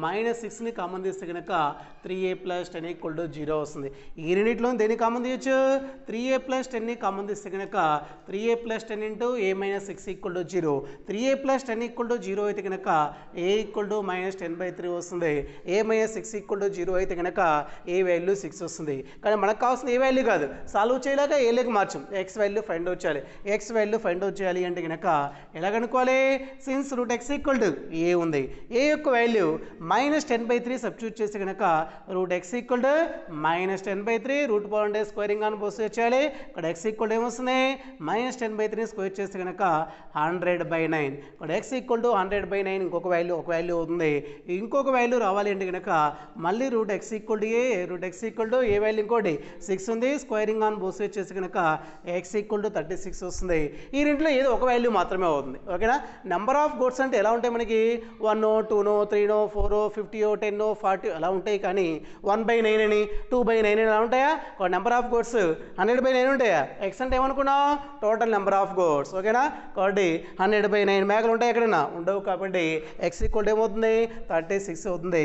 మైనస్ 6ని కామన్ తీస్తే కనుక 3a ప్లస్ 10 ఈక్వల్ టు 0 వస్తుంది ఈ రెండింటిలో దేన్ని కామన్ తీయచ్చు 3a ప్లస్ 10ని కామన్ తీస్తే కనుక 3a plus 10 into a minus 6 equal to 0 3a plus 10 equal to 0 అయితే కనుక a ఈక్వల్ టు మైనస్ 10/3 వస్తుంది a మైనస్ 6 ఈక్వల్ టు 0 అయితే కనుక a వాల్యూ 6 వస్తుంది కానీ మనకు కావాల్సిన ఏ వాల్యూ కాదు సాల్వ్ చేయలేక ఏలోకి మార్చం ఎక్స్ వాల్యూ ఫైండ్ అవుట్ చేయాలి ఎక్స్ వాల్యూ ఫైండ్ అవుట్ చేయాలి అంటే కనుక ఎలా కనుక్కోవాలి since root x equal to a ఉంది ఏ యొక్క వాల్యూ మైనస్ 10/3 సబ్స్టిట్యూట్ చేస్తే కనుక root x equal to minus 10/3 root బాగుంటే స్క్వేరింగ్ అని బోసైడ్ చేయాలి ఇక్కడ ఎక్స్ ఈక్వల్ టు ఏమొస్తుంది మైనస్ 10/3 స్క్వేర్ చేస్తే కనుక 100/9 ఇక్కడ ఎక్స్ ఈక్వల్ టు 100/9 ఇంకొక వాల్యూ ఒక వాల్యూ అవుతుంది ఇంకొక వాల్యూ రావాలి అంటే కనుక మళ్ళీ route x equal to A route x equal to A value ఇంకోటి 6 ఉంది స్క్వేరింగ్ ఆన్ బోసైడ్ చేస్తే కనుక ఎక్స్ ఈక్వల్ టు 36 వస్తుంది ఈ రెంట్లో ఏదో ఒక వాల్యూ మాత్రమే అవుతుంది ఓకేనా నెంబర్ ఆఫ్ గోడ్స్ అంటే ఎలా ఉంటాయి మనకి 1 2 3 4 50 10 40 అలా ఉంటాయి కానీ 1/9 అని 2/9 అని అలా ఉంటాయా నెంబర్ ఆఫ్ గోడ్స్ 100/9 ఉంటాయా ఎక్స్ అంటే ఏమనుకున్నాం టోటల్ నెంబర్ ఆఫ్ గోడ్స్ ఓకేనా కాబట్టి 100/9 మేకలు ఉంటాయి ఎక్కడైనా ఉండవు కాబట్టి ఎక్స్ ఈక్వల్ టు ఏమవుతుంది 36 అవుతుంది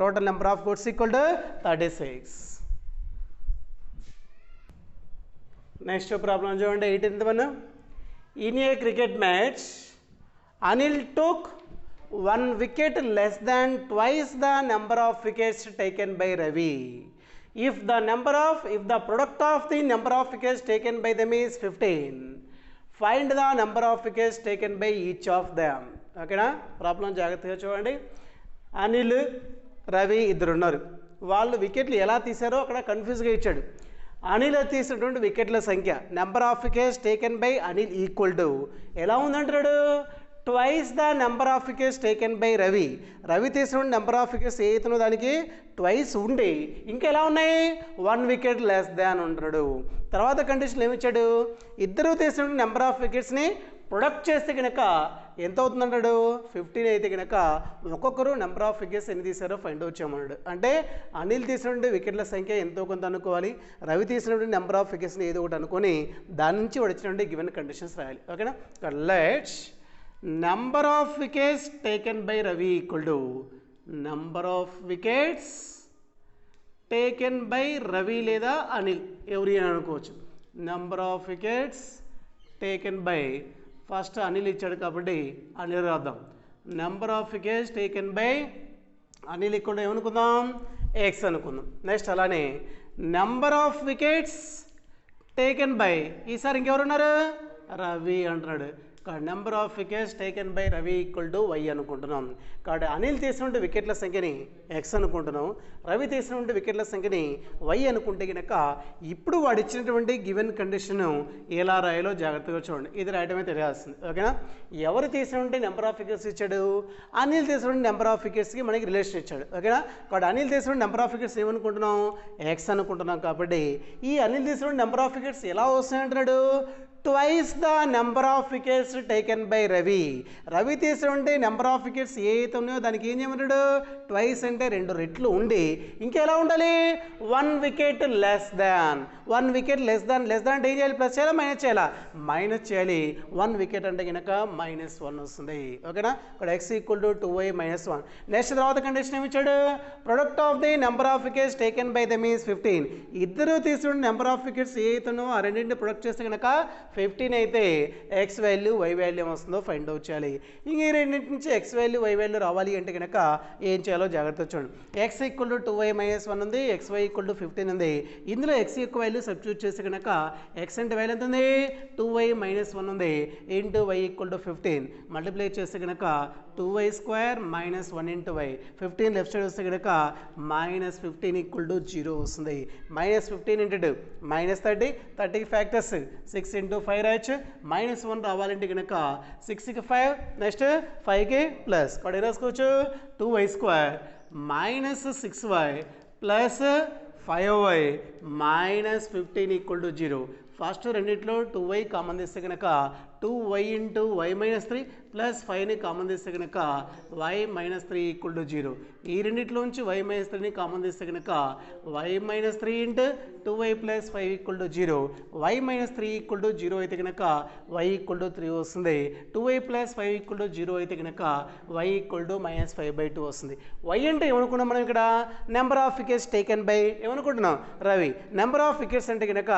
total number of గోడ్స్ equal to 36 next problem చూడండి 18th one in a cricket match Anil took 1 wicket less than twice the number of wickets taken by Ravi. If the product of the number of wickets taken by them is 15, find the number of wickets taken by each of them. ఓకేనా, problem జాగ్రత్తగా చూడండి. అనిల్, రవి ఇద్దరు ఉన్నారు. వాళ్ళు వికెట్లు ఎలా తీశారో అక్కడ కన్ఫ్యూజ్గా ఇచ్చాడు. అనిల్ తీసినటువంటి వికెట్ల సంఖ్య, number of wickets taken by Anil equal to ఎలా ఉందంటాడు, twice the number of wickets taken by Ravi. Ravi తీసిన నెంబర్ ఆఫ్ వికెట్స్ ఏతున్నో దానికి ట్వైస్ ఉండి ఇంకెలా ఉన్నాయి, 1 వికెట్ లెస్ దాన్ ఉంటాడు. తర్వాత కండిషన్ ఏమిచ్చాడు, ఇద్దరు తీసిన నెంబర్ ఆఫ్ వికెట్స్ని ప్రొడక్ట్ చేస్తే కనుక ఎంత అవుతుందంటాడు, 15 అయితే కనుక ఒక్కొక్కరు నెంబర్ ఆఫ్ వికెట్స్ ఎన్ని తీసారో ఫైండ్ అవుట్ చేయమన్నాడు. అంటే అనిల్ తీసినటువంటి వికెట్ల సంఖ్య ఎంతో కొంత అనుకోవాలి, రవి తీసినటువంటి నెంబర్ ఆఫ్ వికెట్స్ని ఏదో ఒకటి అనుకొని దాని నుంచి వచ్చినటువంటి గివెన్ కండిషన్స్ రాయాలి. ఓకేనా, let's number of wickets taken by Ravi equal to number of wickets taken by Ravi లేదా అనిల్ ఎవరి అని అనుకోవచ్చు. Number of wickets taken by, first Anil ఇచ్చాడు కాబట్టి అనిల్ రాద్దాం. Number of wickets taken by Anil ఇక్కడ ఏమనుకుందాం, ఎక్స్ అనుకుందాం. నెక్స్ట్ అలానే number of wickets taken by, ఈసారి ఇంకెవరున్నారు, రవి అంటున్నాడు. Number of wickets taken by Ravi equal to y అనుకుంటున్నాం. కాబట్టి అనిల్ తీసినటువంటి వికెట్ల సంఖ్యని ఎక్స్ అనుకుంటున్నాం, రవి తీసినటువంటి వికెట్ల సంఖ్యని వై అనుకుంటే కనుక ఇప్పుడు వాడు ఇచ్చినటువంటి గివెన్ కండిషన్ ఎలా రాయాలో జాగ్రత్తగా చూడండి. ఇది రాయడమే తెలియాల్సింది. ఓకేనా, ఎవరు తీసినటువంటి నెంబర్ ఆఫ్ వికెట్స్ ఇచ్చాడు, అనిల్ తీసినటువంటి నెంబర్ ఆఫ్ వికెట్స్కి మనకి రిలేషన్ ఇచ్చాడు. ఓకేనా, కాబట్టి అనిల్ తీసినటువంటి నెంబర్ ఆఫ్ వికెట్స్ ఏమనుకుంటున్నాం, ఎక్స్ అనుకుంటున్నాం. కాబట్టి ఈ అనిల్ తీసినటువంటి నెంబర్ ఆఫ్ వికెట్స్ ఎలా వస్తాయంటున్నాడు, twice the number of wickets taken by Ravi. Ravi తీసినటువంటి నెంబర్ ఆఫ్ వికెట్స్ ఏ అయితే ఉన్నాయో దానికి ఏం చేయమన్నాడు, ట్వైస్ అంటే 2 రెట్లు ఉండి ఇంకెలా ఉండాలి, 1 wicket less than. 1 wicket less than అంటే ఏం చేయాలి, ప్లస్ చేయాలా మైనస్ చేయాలా, మైనస్ చేయాలి. 1 వికెట్ అంటే కనుక -1 వస్తుంది. ఓకేనా, ఇక్కడ x equal to 2y - 1. Next తర్వాత కండిషన్ ఏమి ఇచ్చాడు, product of the number of wickets taken by them is 15. ఇద్దరు తీసుకున్న నెంబర్ ఆఫ్ వికెట్స్ ఏ అయితే ఉన్నాయో ఆ రెండింటిని ప్రొడక్ట్ చేస్తే కనుక 15 అయితే ఎక్స్ వాల్యూ వై వాల్యూ వస్తుందో ఫైండ్ అవుట్ చేయాలి. ఇంక ఈ రెండింటి నుంచి ఎక్స్ వాల్యూ వై వాల్యూ రావాలి అంటే కనుక ఏం చేయాలో జాగ్రత్త చూడండి. ఎక్స్ ఈక్వల్ టు 2y - 1 ఉంది, ఎక్స్ వై ఈక్వల్ టు 15 ఉంది. ఇందులో ఎక్స్ యొక్క వాల్యూ సబ్స్టిట్యూట్ చేస్తే కనుక ఎక్స్ అంటే వాల్యూ ఎంత ఉంది, 2y - 1 ఉంది, into y equal to 15 multiply చేస్తే కనుక 2y² - 1 × y. 15 లెఫ్ట్ సైడ్ వస్తే కనుక -15 ఈక్వల్ టు 0 వస్తుంది. -15 × 2 -30, 30 ఫ్యాక్టర్స్ 6 × 5 రాయొచ్చు. -1 రావాలంటే కనుక 6కి 5, నెక్స్ట్ 5కి ప్లస్, ఇక్కడ రాసుకోవచ్చు 2y² - 6y plus 5y -15 equal to 0. First రెండిట్లో 2y కామన్ తీస్తే కనుక 2y × y - 3 ప్లస్ 5ని కామన్ తీస్తే కనుక y - 3 ఈక్వల్ టు 0. ఈ రెండిట్లోంచి y - 3ని కామన్ తీస్తే కనుక y - 3 × 2y + 5 equal to 0. y - 3 equal to 0 అయితే కనుక y ఈక్వల్ టు 3 వస్తుంది. 2y + 5 ఈక్వల్ టు 0 అయితే కనుక y ఈక్వల్ టు -5/2 వస్తుంది. y అంటే ఏమనుకున్నాం మనం ఇక్కడ, number of wickets taken by ఏమనుకుంటున్నాం, రవి. నెంబర్ ఆఫ్ వికెట్స్ అంటే కనుక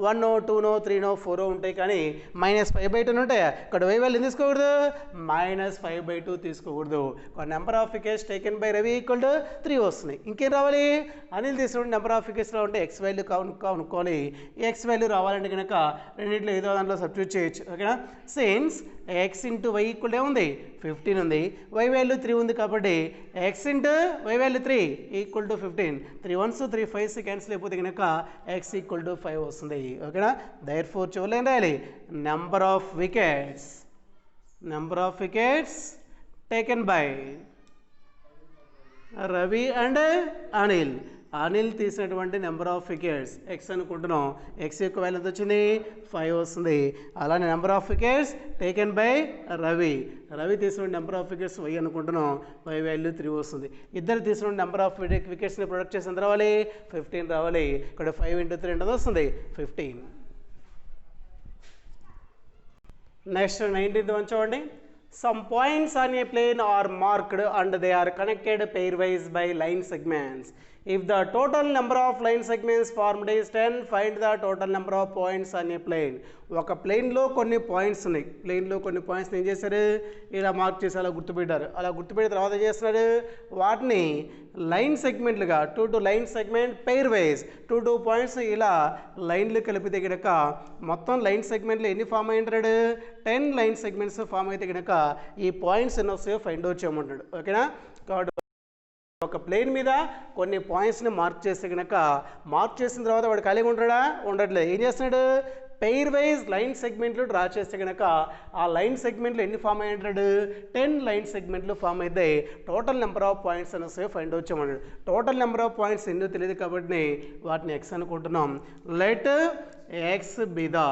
1, 2, 3, 4 ఉంటాయి, కానీ -5/2 ఉంటాయా, ఇక్కడ y వాల్యూ తీసుకోకూడదు, -5/2 తీసుకోకూడదు. Number of wickets taken by Ravi equal to 3 వస్తుంది. ఇంకేం రావాలి, అనిల్ తీసుకుంటే నెంబర్ ఆఫ్ వికెట్స్లో ఉంటే ఎక్స్ వాల్యూ కనుక్కోవాలి. ఎక్స్ వాల్యూ రావాలంటే కనుక రెండింటిలో ఏదో దాంట్లో సబ్స్టిట్యూట్ చేయొచ్చు. ఓకేనా, సిన్స్ x × y ఈక్వల్ ఏముంది, 15 ఉంది, y వాల్యూ 3 ఉంది. కాబట్టి x × y value 3 equal to 15. 3 1s 3 5s cancel అయిపోతే కనుక x ఈక్వల్ టు 5 వస్తుంది. ఓకేనా, దేర్ఫోర్ చివరిలో ఏం రాయాలి, number of wickets taken by Ravi and Anil. Anil తీసినటువంటి నెంబర్ ఆఫ్ వికెట్స్ ఎక్స్ అనుకుంటున్నాం, ఎక్స్ యొక్క వాల్యూ ఎంత వచ్చింది, 5 వస్తుంది. అలానే number of wickets taken by Ravi తీసిన నెంబర్ ఆఫ్ వికెట్స్ y అనుకుంటున్నాం, y వాల్యూ 3 వస్తుంది. ఇద్దరు తీసిన నెంబర్ ఆఫ్ వికెట్స్ని ప్రొడక్ట్ చేసి ఎంత రావాలి, 15 రావాలి. ఇక్కడ 5 × 3 ఎంత వస్తుంది, 15. నెక్స్ట్ 19th వన్ చూడండి. Some points on a plane are marked and they are connected pairwise by line segments. If the total number of line segments formed is 10, find the total number of points on a plane. ఒక ప్లేన్లో కొన్ని points ఉన్నాయి. ప్లేన్లో కొన్ని points ఏం చేశారు, ఇలా mark చేసి అలా గుర్తుపెట్టారు. అలా గుర్తుపెట్టిన తర్వాత ఏం చేస్తున్నారు, వాటిని లైన్ సెగ్మెంట్లుగా 2 line segment pairwise 2 points ఇలా లైన్లు కలిపితే కనుక మొత్తం లైన్ సెగ్మెంట్లు ఎన్ని ఫామ్ అయ్యింటాడు, 10 లైన్ సెగ్మెంట్స్ ఫామ్ అయితే కనుక ఈ పాయింట్స్ ఎన్ని వస్తాయో ఫైండ్ అవుట్ చేయమంటాడు. ఓకేనా. కాబట్టి ఒక ప్లేన్ మీద కొన్ని పాయింట్స్ని మార్క్ చేస్తే కనుక మార్క్ చేసిన తర్వాత వాడు ఖాళీగా ఉంటాడా, ఉండట్లేదు. ఏం చేస్తున్నాడు, పెయిర్ వైజ్ లైన్ సెగ్మెంట్లు డ్రా చేస్తే కనుక ఆ లైన్ సెగ్మెంట్లు ఎన్ని ఫామ్ అయ్యింటాడు, 10 లైన్ సెగ్మెంట్లు ఫామ్ అయితే టోటల్ నెంబర్ ఆఫ్ పాయింట్స్ అనేసి ఫైండ్ అవుట్ చేయమన్నాడు. టోటల్ నెంబర్ ఆఫ్ పాయింట్స్ ఎన్నో తెలియదు కాబట్టి వాటిని ఎక్స్ అనుకుంటున్నాం. Let X be the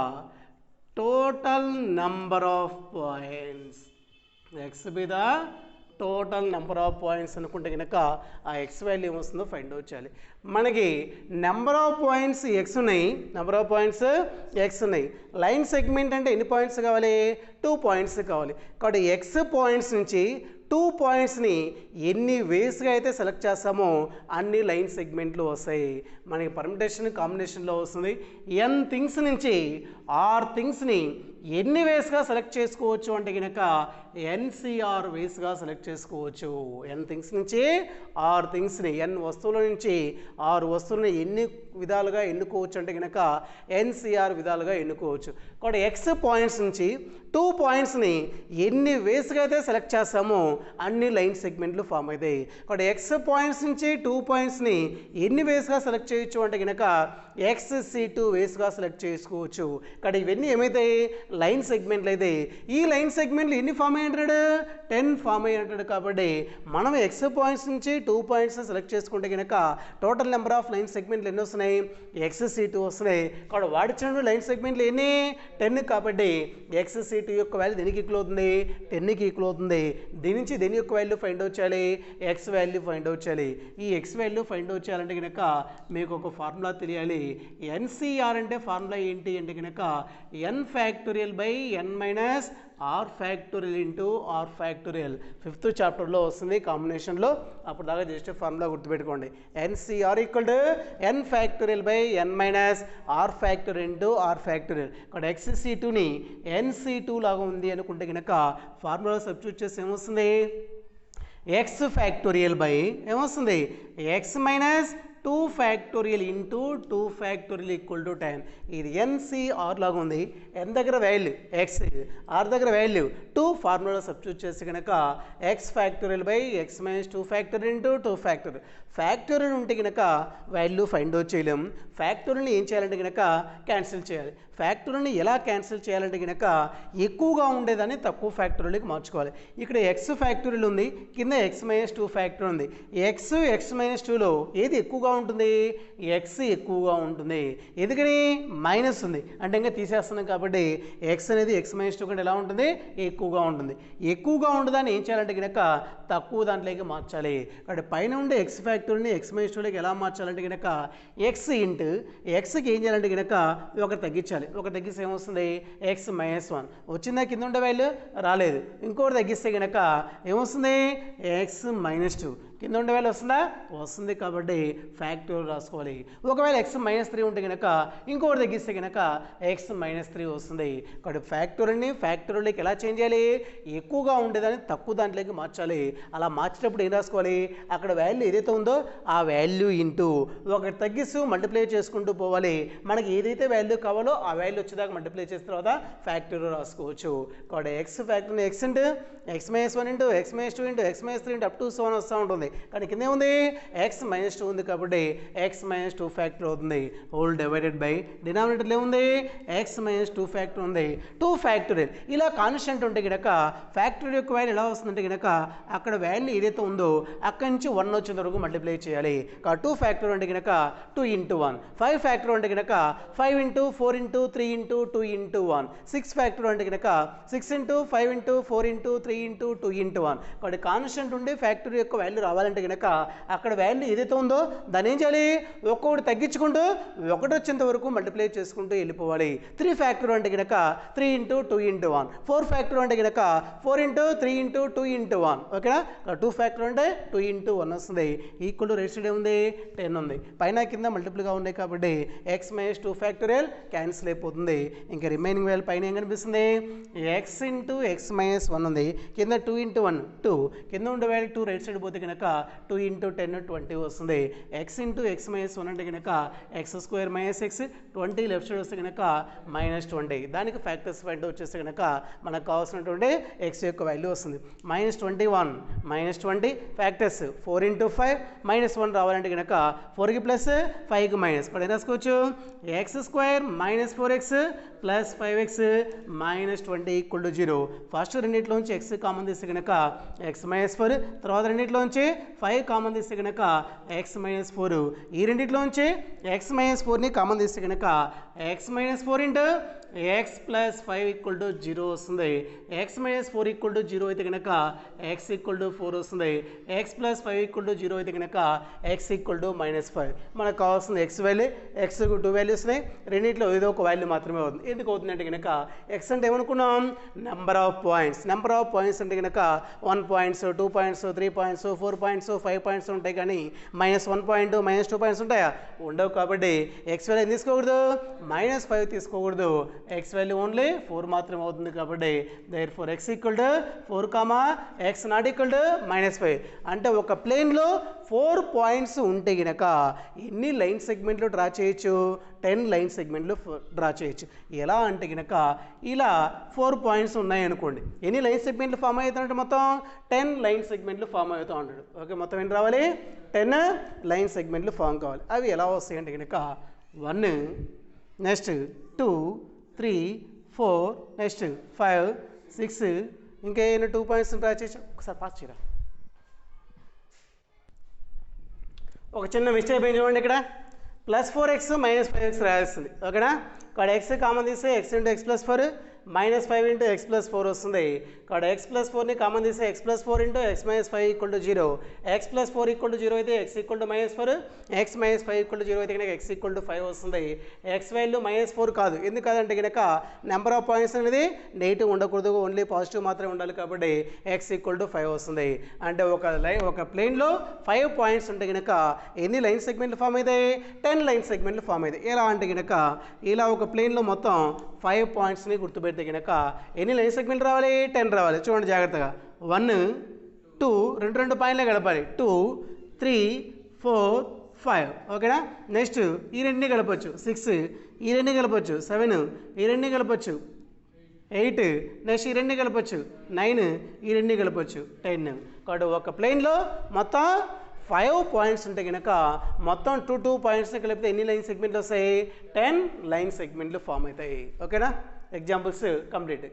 total number of points, X be the total number of points అనుకుంటే కనుక ఆ ఎక్స్ వాల్యూ ఏమొస్తుందో ఫైండ్ అవుట్ చేయాలి. మనకి నెంబర్ ఆఫ్ పాయింట్స్ ఎక్స్ ఉన్నాయి, నెంబర్ ఆఫ్ పాయింట్స్ ఎక్స్ ఉన్నాయి. లైన్ సెగ్మెంట్ అంటే ఎన్ని పాయింట్స్ కావాలి, 2 పాయింట్స్ కావాలి. కాబట్టి ఎక్స్ పాయింట్స్ నుంచి 2 పాయింట్స్ని ఎన్ని వేస్గా అయితే సెలెక్ట్ చేస్తామో అన్ని లైన్ సెగ్మెంట్లు వస్తాయి. మనకి పర్మిటేషన్ కాంబినేషన్లో వస్తుంది. n థింగ్స్ నుంచి r థింగ్స్ని ఎన్ని వేస్గా సెలెక్ట్ చేసుకోవచ్చు అంటే కనుక NCR వేస్గా సెలెక్ట్ చేసుకోవచ్చు. n థింగ్స్ నుంచి r థింగ్స్ని, n వస్తువుల నుంచి 6 వస్తువులని ఎన్ని విధాలుగా ఎన్నుకోవచ్చు అంటే కనుక NCR విధాలుగా ఎన్నుకోవచ్చు. కాబట్టి ఎక్స్ పాయింట్స్ నుంచి 2 పాయింట్స్ని ఎన్ని వేస్గా అయితే సెలెక్ట్ చేస్తామో అన్ని లైన్ సెగ్మెంట్లు ఫామ్ అవుతాయి. కాబట్టి ఎక్స్ పాయింట్స్ నుంచి 2 పాయింట్స్ని ఎన్ని వేస్గా సెలెక్ట్ చేయొచ్చు అంటే కనుక XC2 వేస్గా సెలెక్ట్ చేసుకోవచ్చు. కాబట్టి ఇవన్నీ ఏమవుతాయి, లైన్ సెగ్మెంట్లు అయితే. ఈ లైన్ సెగ్మెంట్లు ఎన్ని ఫామ్ అయ్యి అంటాడు, 10 ఫామ్ అయ్యి అంటాడు. కాబట్టి మనం ఎక్స్ పాయింట్స్ నుంచి 2 పాయింట్స్ సెలెక్ట్ చేసుకుంటే కనుక టోటల్ నెంబర్ ఆఫ్ లైన్ సెగ్మెంట్లు ఎన్ని వస్తున్నాయి, XC2 వస్తున్నాయి. కాబట్టి వాడిచ్చిన లైన్ సెగ్మెంట్లు ఎన్ని, 10. కాబట్టి XC2 యొక్క వాల్యూ దేనికి ఈక్వల్ అవుతుంది, 10కి ఈక్వల్ అవుతుంది. దీని నుంచి దేని యొక్క వాల్యూ ఫైండ్ అవుట్ చేయాలి, ఎక్స్ వాల్యూ ఫైండ్ అవుట్ చేయాలి. ఈ ఎక్స్ వాల్యూ ఫైండ్ అవుట్ చేయాలంటే కనుక మీకు ఒక ఫార్ములా తెలియాలి. NCR అంటే ఫార్ములా ఏంటి అంటే కనుక n factorial by n minus r factorial into r factorial. 5th చాప్టర్లో వస్తుంది కాంబినేషన్లో. అప్పుడు దాకా జస్ట్ ఫార్ములా గుర్తుపెట్టుకోండి. NCR equal to n factorial by n minus r factorial into r factorial. ఇక్కడ XC2ని NC2 లాగా ఉంది అనుకుంటే కనుక ఫార్ములా సబ్స్టిట్యూట్ చేసి ఏమొస్తుంది, x ఫ్యాక్టోరియల్ బై ఏమొస్తుంది, x minus 2 factorial into 2 factorial equal to 10. ఇది NCR లాగా ఉంది. n దగ్గర వాల్యూ x, r దగ్గర వాల్యూ 2. ఫార్ములా సబ్స్టిట్యూట్ చేసి కనుక x factorial by x minus 2 factorial into 2 factorial. Factorial ఉంటే కనుక వాల్యూ ఫైండ్ అవుట్ చేయలేం. ఫ్యాక్టోరియల్ని ఏం చేయాలంటే కనుక క్యాన్సిల్ చేయాలి. ఫ్యాక్టోరియల్ని ఎలా క్యాన్సిల్ చేయాలంటే కనుక ఎక్కువగా ఉండేదాన్ని తక్కువ ఫ్యాక్టోరియల్కి మార్చుకోవాలి. ఇక్కడ x ఫ్యాక్టోరియల్ ఉంది, కింద x మైనస్ 2 ఫ్యాక్టోరియల్ ఉంది. x మైనస్ 2లో ఏది ఎక్కువగా ఉంటుంది, x ఎక్కువగా ఉంటుంది. ఎందుకని మైనస్ ఉంది అంటే ఇంకా తీసేస్తున్నాం కాబట్టి x అనేది x మైనస్ 2 కంటే ఎలా ఉంటుంది, ఎక్కువగా ఉంటుంది. ఎక్కువగా ఉండదాన్ని ఏం చేయాలంటే కనుక తక్కువ దాంట్లోకి మార్చాలి. కాబట్టి పైన ఉండే x ఫ్యాక్టోరియల్ని x మైనస్ 2లోకి ఎలా మార్చాలంటే కనుక x ఇంటూ xకి ఏం చేయాలంటే కనుక ఒకటి తగ్గించాలి. ఒకటి తగ్గిస్తే ఏమొస్తుంది, x మైనస్ 1 వచ్చిందా, కింద ఉండే వాల్యూ రాలేదు. ఇంకోటి తగ్గిస్తే కనుక ఏమొస్తుంది, x మైనస్ 2. కింద ఉండే వాల్యూ వస్తుందా, వస్తుంది. కాబట్టి ఫ్యాక్టోరియల్ రాసుకోవాలి. ఒకవేళ x మైనస్ 3 ఉంటే కనుక ఇంకోటి తగ్గిస్తే కనుక x మైనస్ 3 వస్తుంది. కాబట్టి ఫ్యాక్టోరియల్ని ఫ్యాక్టోరియల్కి ఎలా చేంజ్ చేయాలి, ఎక్కువగా ఉండేదాన్ని తక్కువ దాంట్లోకి మార్చాలి. అలా మార్చేటప్పుడు ఏం రాసుకోవాలి, అక్కడ వాల్యూ ఏదైతే ఉందో ఆ వాల్యూ ఇంటూ ఒకటి తగ్గిస్తూ మల్టిప్లై చేసుకుంటూ పోవాలి. మనకి ఏదైతే వాల్యూ కావాలో ఆ వాల్యూ వచ్చేదాకా మల్టిప్లై చేసిన తర్వాత ఫ్యాక్టోరియల్ రాసుకోవచ్చు. కాబట్టి x factorial x into x minus 1 into x minus 2 into x minus 3 into up to 7 వస్తూ ఉంటుంది. కానీ కింద ఉంది x మైనస్ 2 ఉంది కాబట్టి x మైనస్ 2 ఫ్యాక్టర్ అవుతుంది. హోల్ డివైడెడ్ బై డినామినేటర్లో ఏముంది, x మైనస్ 2 ఫ్యాక్టర్ ఉంది. 2 ఫ్యాక్టోరియల్ ఇలా కాన్స్టెంట్ ఉంటే కనుక ఫ్యాక్టోరియల్ యొక్క వాల్యూ ఎలా వస్తుందంటే కనుక అక్కడ వాల్యూ ఏదైతే ఉందో అక్కడి నుంచి 1 వచ్చేంత వరకు మల్టిప్లై చేయాలి. 2 ఫ్యాక్టర్ అంటే కనుక 2 ఇంటూ 1. 5 ఫ్యాక్టర్ అంటే కనుక 5 into 4 into 3 into 2 into 1. 6 factor అంటే కనుక 6 into 5 into 4 into 3 into 2 into 1. కాబట్టి కాన్స్టెంట్ ఉండి ఫ్యాక్టరీ యొక్క వాల్యూ రావాలంటే కనుక అక్కడ వాల్యూ ఏదైతే ఉందో దాన్ని ఏం చేయాలి, ఒక్కొక్కటి తగ్గించుకుంటూ 1 వచ్చేంత వరకు మల్టిప్లై చేసుకుంటూ వెళ్ళిపోవాలి. 3 ఫ్యాక్టర్ అంటే కనుక 3 × 2 × 1, 4 ఫ్యాక్టర్ అంటే కనుక 4 × 3 × 2 × 1. ఓకేనా, 2 ఫ్యాక్టర్ అంటే 2 × 1 వస్తుంది. ఈక్వల్ రైట్ సైడ్ ఏముంది 10 ఉంది, పైన కింద మల్టిపుల్గా ఉన్నాయి కాబట్టి x - 2 ఫ్యాక్టోరియల్ క్యాన్సిల్ అయిపోతుంది. ఇంకా రిమైనింగ్ వాల్యూ పైన ఏం కనిపిస్తుంది, x × x - 1 ఉంది, కింద 2 × 1 2, కింద ఉండే వాల్యూ 2 రైట్ సైడ్ పోతే కనుక 2 × 10 20 వస్తుంది. x × x - 1 అంటే కనుక x² - x, 20 లెఫ్ట్ సైడ్ వస్తే కనుక -20. దానికి ఫ్యాక్టర్స్ పాయింట్ వచ్చేస్తే కనుక మనకు కావాల్సినటువంటి x యొక్క వాల్యూ వస్తుంది. -21 -20 ఫ్యాక్టర్స్ 4 × 5 -1 రావాలంటే కనుక 4కి ప్లస్ 5కి మైనస్ ఇక్కడ రాసుకోవచ్చు. x² - 4x + 5x -20 = 0. First రెండింటిలోంచి x common తీస్తే కనుక x - 4, తర్వాత రెండింటిలోంచి 5 కామన్ తీస్తే కనుక x - 4, ఈ రెండింటిలోంచి x - 4ని కామన్ తీస్తే కనుక x - 4 × x + 5 = 0 వస్తుంది. x - 4 = 0 అయితే కనుక x = 4 వస్తుంది. x + 5 = 0 అయితే కనుక x = -5. మనకు కావాల్సిన x వాల్యూ, x 2 వాల్యూస్ ఉన్నాయి, రెండింటిలో ఏదో ఒక వాల్యూ మాత్రమే అవుతుంది. ఎందుకు అవుతుందంటే కనుక x అంటే ఏమనుకున్నాం, number of points. Number of points అంటే కనుక 1 points 2 points 3 points 4 points 5 points ఉంటాయి, కానీ -1 పాయింట్ -2 పాయింట్స్ ఉంటాయా, ఉండవు. కాబట్టి x వాల్యూ తీసుకోకూడదు, -5 తీసుకోకూడదు, x వాల్యూ ఓన్లీ 4 మాత్రమే అవుతుంది. కాబట్టి therefore x = 4, x not equal to -5. అంటే ఒక ప్లేన్లో 4 పాయింట్స్ ఉంటే గనక ఎన్ని లైన్ సెగ్మెంట్లు డ్రా చేయొచ్చు, 10 లైన్ సెగ్మెంట్లు డ్రా చేయొచ్చు. ఎలా అంటే కనుక ఇలా 4 పాయింట్స్ ఉన్నాయి అనుకోండి, ఎన్ని లైన్ సెగ్మెంట్లు ఫామ్ అవుతాయంటే మొత్తం 10 లైన్ సెగ్మెంట్లు ఫామ్ అవుతూ ఉంటాడు. ఓకే, మొత్తం ఏంటి రావాలి, 10 లైన్ సెగ్మెంట్లు ఫామ్ కావాలి. అవి ఎలా వస్తాయి అంటే కనుక 1, నెక్స్ట్ 2, 3, 4, నెక్స్ట్ 5, 6, ఇంకా ఏమైనా 2 పాయింట్స్ డ్రా చేసాం. ఒకసారి పాస్ చేయరా, ఒక చిన్న మిస్టేక్ ఏం చూడండి, ఇక్కడ +4x - 5x రాస్తుంది. ఓకేనా, ఇక్కడ x కామన్ తీస్తే x × x + 4 -5 × x + 4 వస్తుంది. ఇక్కడ x + 4ని కామన్ తీస్తే x + 4 × x - 5 = 0. x + 4 = 0 అయితే x = -4, x - 5 = 0 అయితే కనుక x = 5 వస్తుంది. x వాల్యూ -4 కాదు, ఎందుకు కాదంటే కనుక నెంబర్ ఆఫ్ పాయింట్స్ అనేది నెగిటివ్ ఉండకూడదు, ఓన్లీ పాజిటివ్ మాత్రమే ఉండాలి. కాబట్టి x = 5 వస్తుంది. అంటే ఒక ప్లేన్లో 5 పాయింట్స్ ఉంటే కనుక ఎన్ని లైన్ సెగ్మెంట్లు ఫామ్ అవుతాయి, 10 లైన్ సెగ్మెంట్లు ఫామ్ అవుతాయి. ఎలా అంటే కనుక ఇలా ఒక ప్లేన్లో మొత్తం 5 పాయింట్స్ని గుర్తుపెడితే కనుక ఎన్ని లైన్ సెగ్మెంట్లు రావాలి, 10 రావాలి. చూడండి జాగ్రత్తగా, 1, 2 రెండు పాయింట్లే కలపాలి, 2, 3, 4, 5. ఓకేనా, నెక్స్ట్ ఈ రెండుని కలపచ్చు, 6, ఈ రెండుని కలపచ్చు, 7, ఈ రెండుని కలపచ్చు, 8, నెక్స్ట్ ఈ రెండుని కలపచ్చు, 9, ఈ రెండుని కలపచ్చు, 10. కాబట్టి ఒక ప్లేన్లో మొత్తం 5 పాయింట్స్ ఉంటే కనుక మొత్తం 2 పాయింట్స్ని కలిపితే ఎన్ని లైన్ సెగ్మెంట్లు వస్తాయి, 10 లైన్ సెగ్మెంట్లు ఫామ్ అవుతాయి. ఓకేనా, ఎగ్జాంపుల్స్ కంప్లీట్.